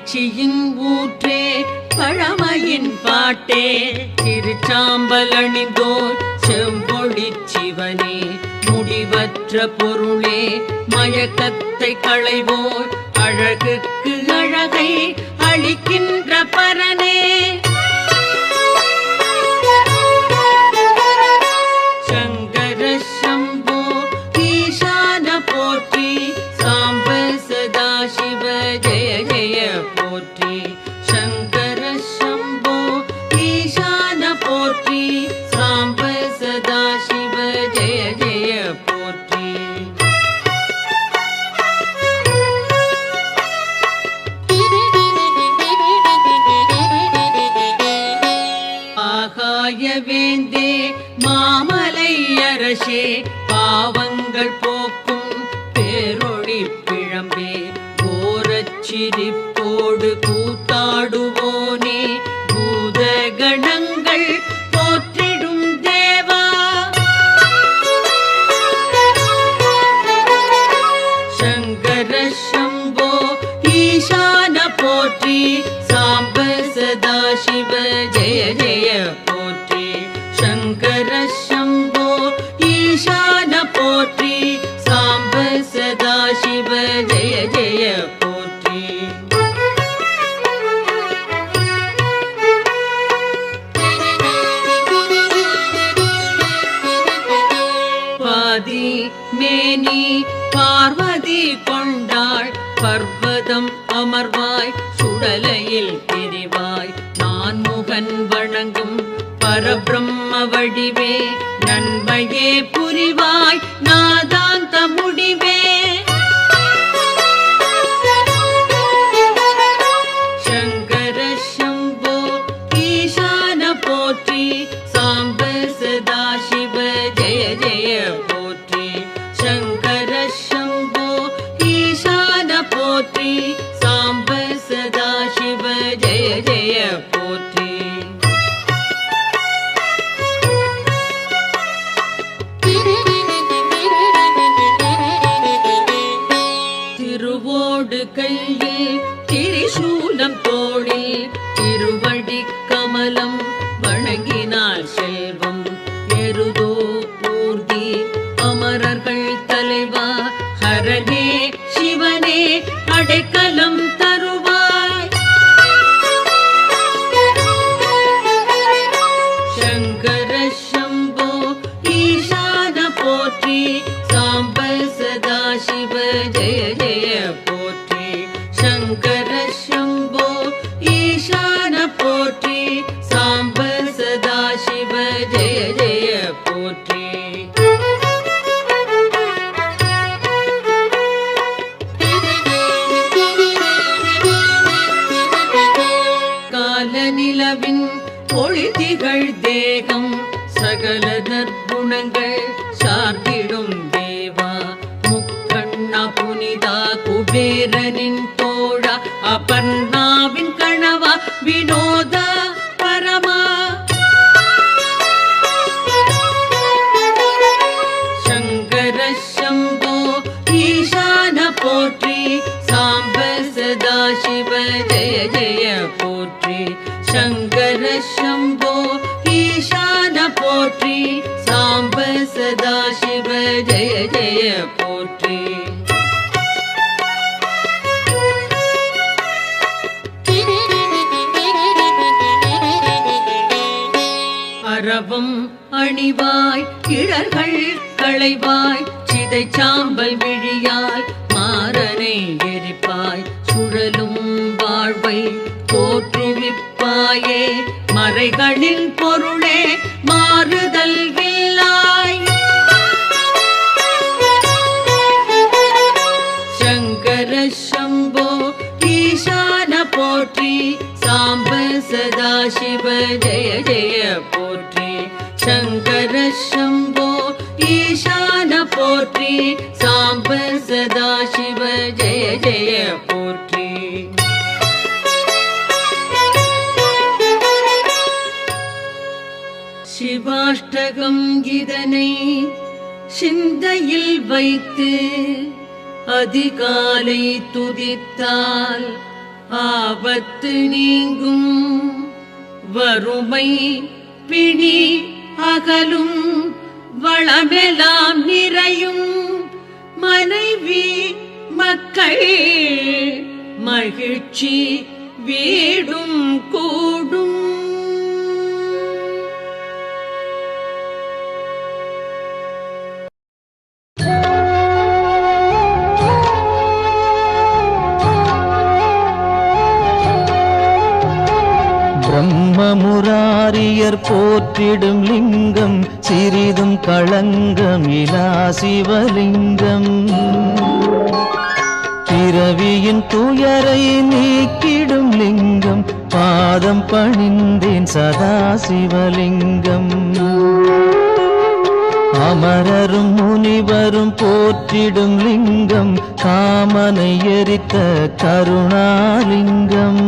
எழுச்சியின் ஊற்றே பழமையின் பாட்டே திருச்சாம்பல் அணிந்தோர் செம்பொழி சிவனே முடிவற்ற பொருளே மயக்கத்தை களைவோர் அழகுக்கு அழகை அளிக்கின்ற பரனே சங்கர சம்போ ஈசான போற்றி சாம்ப சதா சிவ ஜெய ஜெய போற்றி சங்கர சம்போ ஈசான போற்றி சாம்ப சதா சிவ ஜெய ஜெய போற்றி ஆகாய வேந்தே மாமலை அரசே பாவங்கள் போக்கும் பேரொளி பிழம்பே கோரச்சிரிப்போடு கூத்தாடுவோனே பூத கணங்கள் போற்றிடும் தேவா சங்கர சம்போ ஈசான போற்றி சாம்ப சதா சிவ ஜெய ஜெய போற்றி சங்கர சம்போ ஈசான போற்றி சாம்ப சதா சிவ ஜெய ஜெய போற்றி பாதி மேனி பார்வதி கொண்டாள் பர்வதம் அமர்வாய் சுடலையில் திரிவாய் நான்முகன் வணங்கும் பரபிரம்ம வடிவே நன்மையே புரிவாய் நாதாந்த முடிவே சங்கர சம்போ ஈசான போற்றி சாம்ப சதா சிவ ஜெய ஜெய போற்றி சங்கர சம்போ ஈசான போற்றி சாம்ப சதா சிவ ஜெய ஜெய போற்றி திருவோடு கையில் திரிசூலம் தோளில் திருவடி கமலம் வணங்கினாள் செல்வம் எருதோ ஊர்தி அமரர்கள் தலைவா ஹரனே சிவனே அடைக்கலம் தருவாய் சங்கர சம்போ ஈசான போற்றி சாம்ப சதா சிவ ஜெய ஜெய போற்றி சங்கர சம்போ ஈசான போற்றி சாம்ப சதா சிவ ஜெய ஜெய போற்றி காலநிலவின் ஒளிதிகள் தேகம் சகல நற்குணங்கள் சார்ந்திடும் தேவா முக்கண்ணா புனிதா குபேரனின் தோழா அபர்ணாவின் கணவா வினோதா பரமா சங்கர சம்போ ஈசான போற்றி சாம்ப சதா சிவ ஜெய ஜெய போற்றி சங்கர சம்போ ஈசான போற்றி சாம்ப சதா சிவ ஜெய ஜெய போற்றி அரவம் அணிவாய் கிழர்கள் களைவாய் சிதை சாம்பல் விழியாய் மாறனை எரிப்பாய் சுழலும் வாழ்வை தோற்றுவிப்பாயே மறைகளின் பொருளே மாறுதல் வில்லாய் சங்கர சம்போ ஈசான போற்றி சாம்ப சதா சிவ ஜெய ஜெய போற்றி சங்கர சம்போ ஈசான போற்றி சாம்ப சதா சிவ ஜெய ஜெய போற்றி சிவாஷ்டகம் இதனை சிந்தையில் வைத்து அதிகாலை துதித்தால் ஆபத்து நீங்கும் வறுமை பிணி அகலும் வளமெல்லாம் நிறையும் மனைவி மக்கள் மகிழ்ச்சி வீடும் கூடும். பிரம்மமுராரியர் போற்றிடும் லிங்கம் சிறிதும் களங்கமிலா சிவலிங்கம். பிறவியின் துயரை நீக்கிடும் லிங்கம் பாதம் பணிந்தேன் சதா சிவலிங்கம். அமரரும் முனிவரும் போற்றிடும் லிங்கம் காமனை எரித்த கருணாலிங்கம்.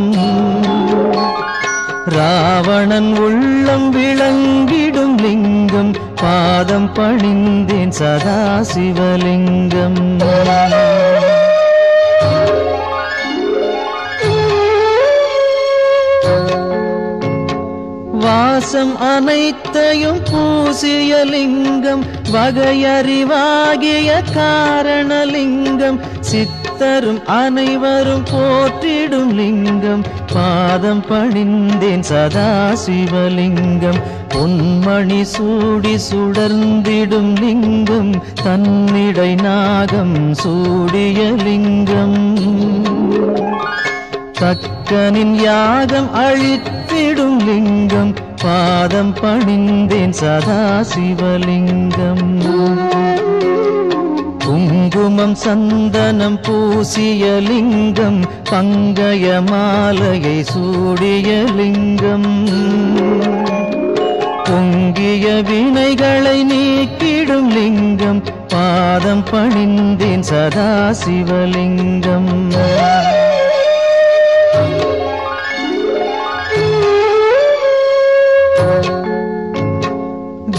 ராவணன் உள்ளம் விளங்கிடும் லிங்கம் பாதம் பணிந்தேன் சதா சிவலிங்கம். வாசம் அனைத்தையும் பூசிய லிங்கம் வகையறிவாகிய காரணலிங்கம். சித்தரும் அனைவரும் போற்றிடும் லிங்கம் பாதம் பணிந்தேன் சதா சிவலிங்கம். பொன்மணி சூடி சுடர்ந்திடும் லிங்கம் தன்னிடை நாகம் சூடிய லிங்கம். தக்கனின் யாகம் அழித்திடும் லிங்கம் பாதம் பணிந்தேன் சதா சிவலிங்கம். குங்குமம் சந்தனம் பூசிய லிங்கம் பங்கய மாலையை சூடிய லிங்கம். பொங்கிய வினைகளை நீக்கிடும் லிங்கம் பாதம் பணிந்தேன் சதா சிவலிங்கம்.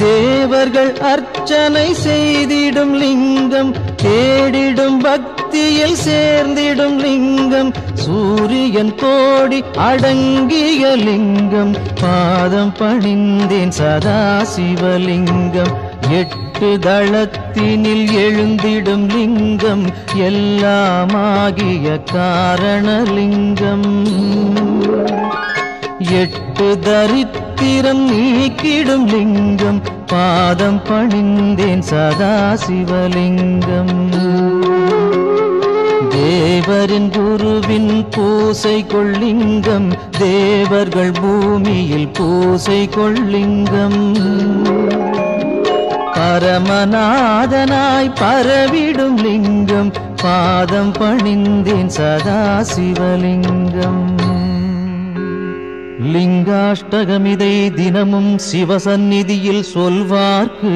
தேவர்கள் அர்ச்சனை செய்திடும் லிங்கம் தேடிடும் பக்தியில் சேர்ந்திடும் லிங்கம். சூரியன் கோடி அடங்கிய லிங்கம் பாதம் பணிந்தேன் சதா சிவலிங்கம். 8 தளத்தினில் எழுந்திடும் லிங்கம் எல்லாமாகிய காரணலிங்கம். 8 தரித்திரம் நீக்கிடும் லிங்கம் பாதம் பணிந்தேன் சதா சிவலிங்கம். தேவரின் குருவின் பூசை கொள்ளிங்கம் தேவர்கள் பூமியில் பூசை கொள்ளிங்கம். பரமநாதனாய் பரவிடும் லிங்கம் பாதம் பணிந்தேன் சதா சிவலிங்கம். லிங்காஷ்டகமிதை தினமும் சிவசந்நிதியில் சொல்வார்க்கு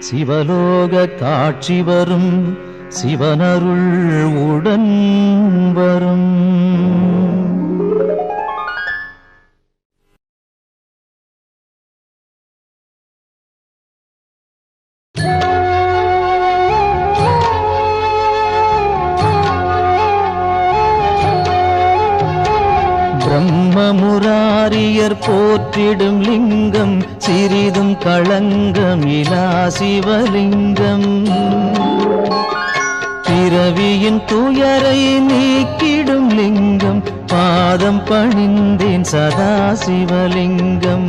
சிவலோக காட்சி வரும் சிவனருள் உடன் வரும். பிரம்மமுராரியர் போற்றிடும் லிங்கம் சிறிதும் களங்கமிலா சிவலிங்கம். பிறவியின் துயரை நீக்கிடும் லிங்கம் பாதம் பணிந்தேன் சதா சிவலிங்கம்.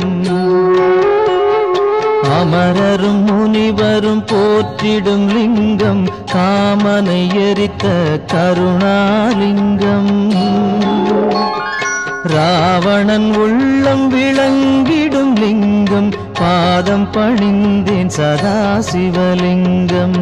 அமரரும் முனிவரும் போற்றிடும் லிங்கம் காமனை எரித்த கருணாலிங்கம். ராவணன் உள்ளம் விளங்கிடும் லிங்கம் பாதம் பணிந்தேன் சதா சிவலிங்கம்.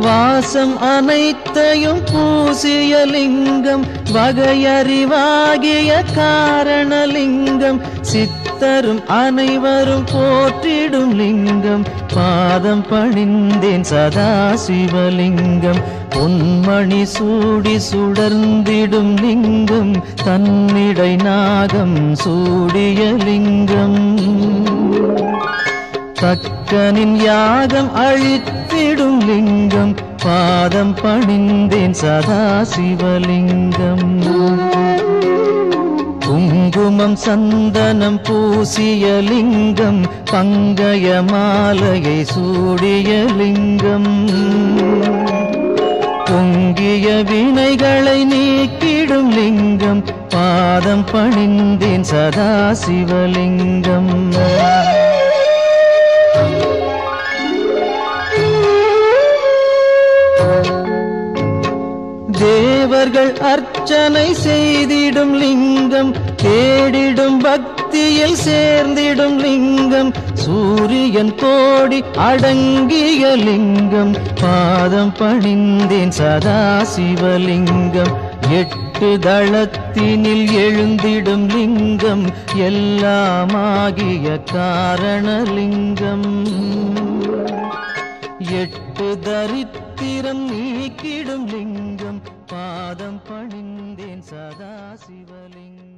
வாசம் அனைத்தையும் பூசிய லிங்கம் வகையறிவாகிய காரணலிங்கம். சித்தரும் அனைவரும் போற்றிடும் லிங்கம் பாதம் பணிந்தேன் சதா சிவலிங்கம். பொன்மணி சூடி சுடர்ந்திடும் லிங்கம் தன்னிடை நாகம் சூடிய லிங்கம். தக்கனின் யாகம் அழித்திடும் லிங்கம் பாதம் பணிந்தேன் சதா சிவலிங்கம் குங்குமம் சந்தனம் பூசிய லிங்கம் பங்கய மாலையை சூடிய லிங்கம் பொங்கிய வினைகளை நீக்கிடும் லிங்கம் பாதம் பணிந்தேன் சதா சிவலிங்கம் தேவர்கள் அர்ச்சனை செய்திடும் லிங்கம் தேடிடும் பக்தியில் சேர்ந்திடும் லிங்கம் சூரியன் கோடி அடங்கிய லிங்கம் பாதம் பணிந்தேன் சதா சிவலிங்கம் 8 தளத்தினில் எழுந்திடும் லிங்கம் எல்லாமாகிய காரணலிங்கம் 8 தரித்திரம் நீக்கிடும் லிங்கம் பாதம் பணிந்தேன் சதா சிவலிங்கம்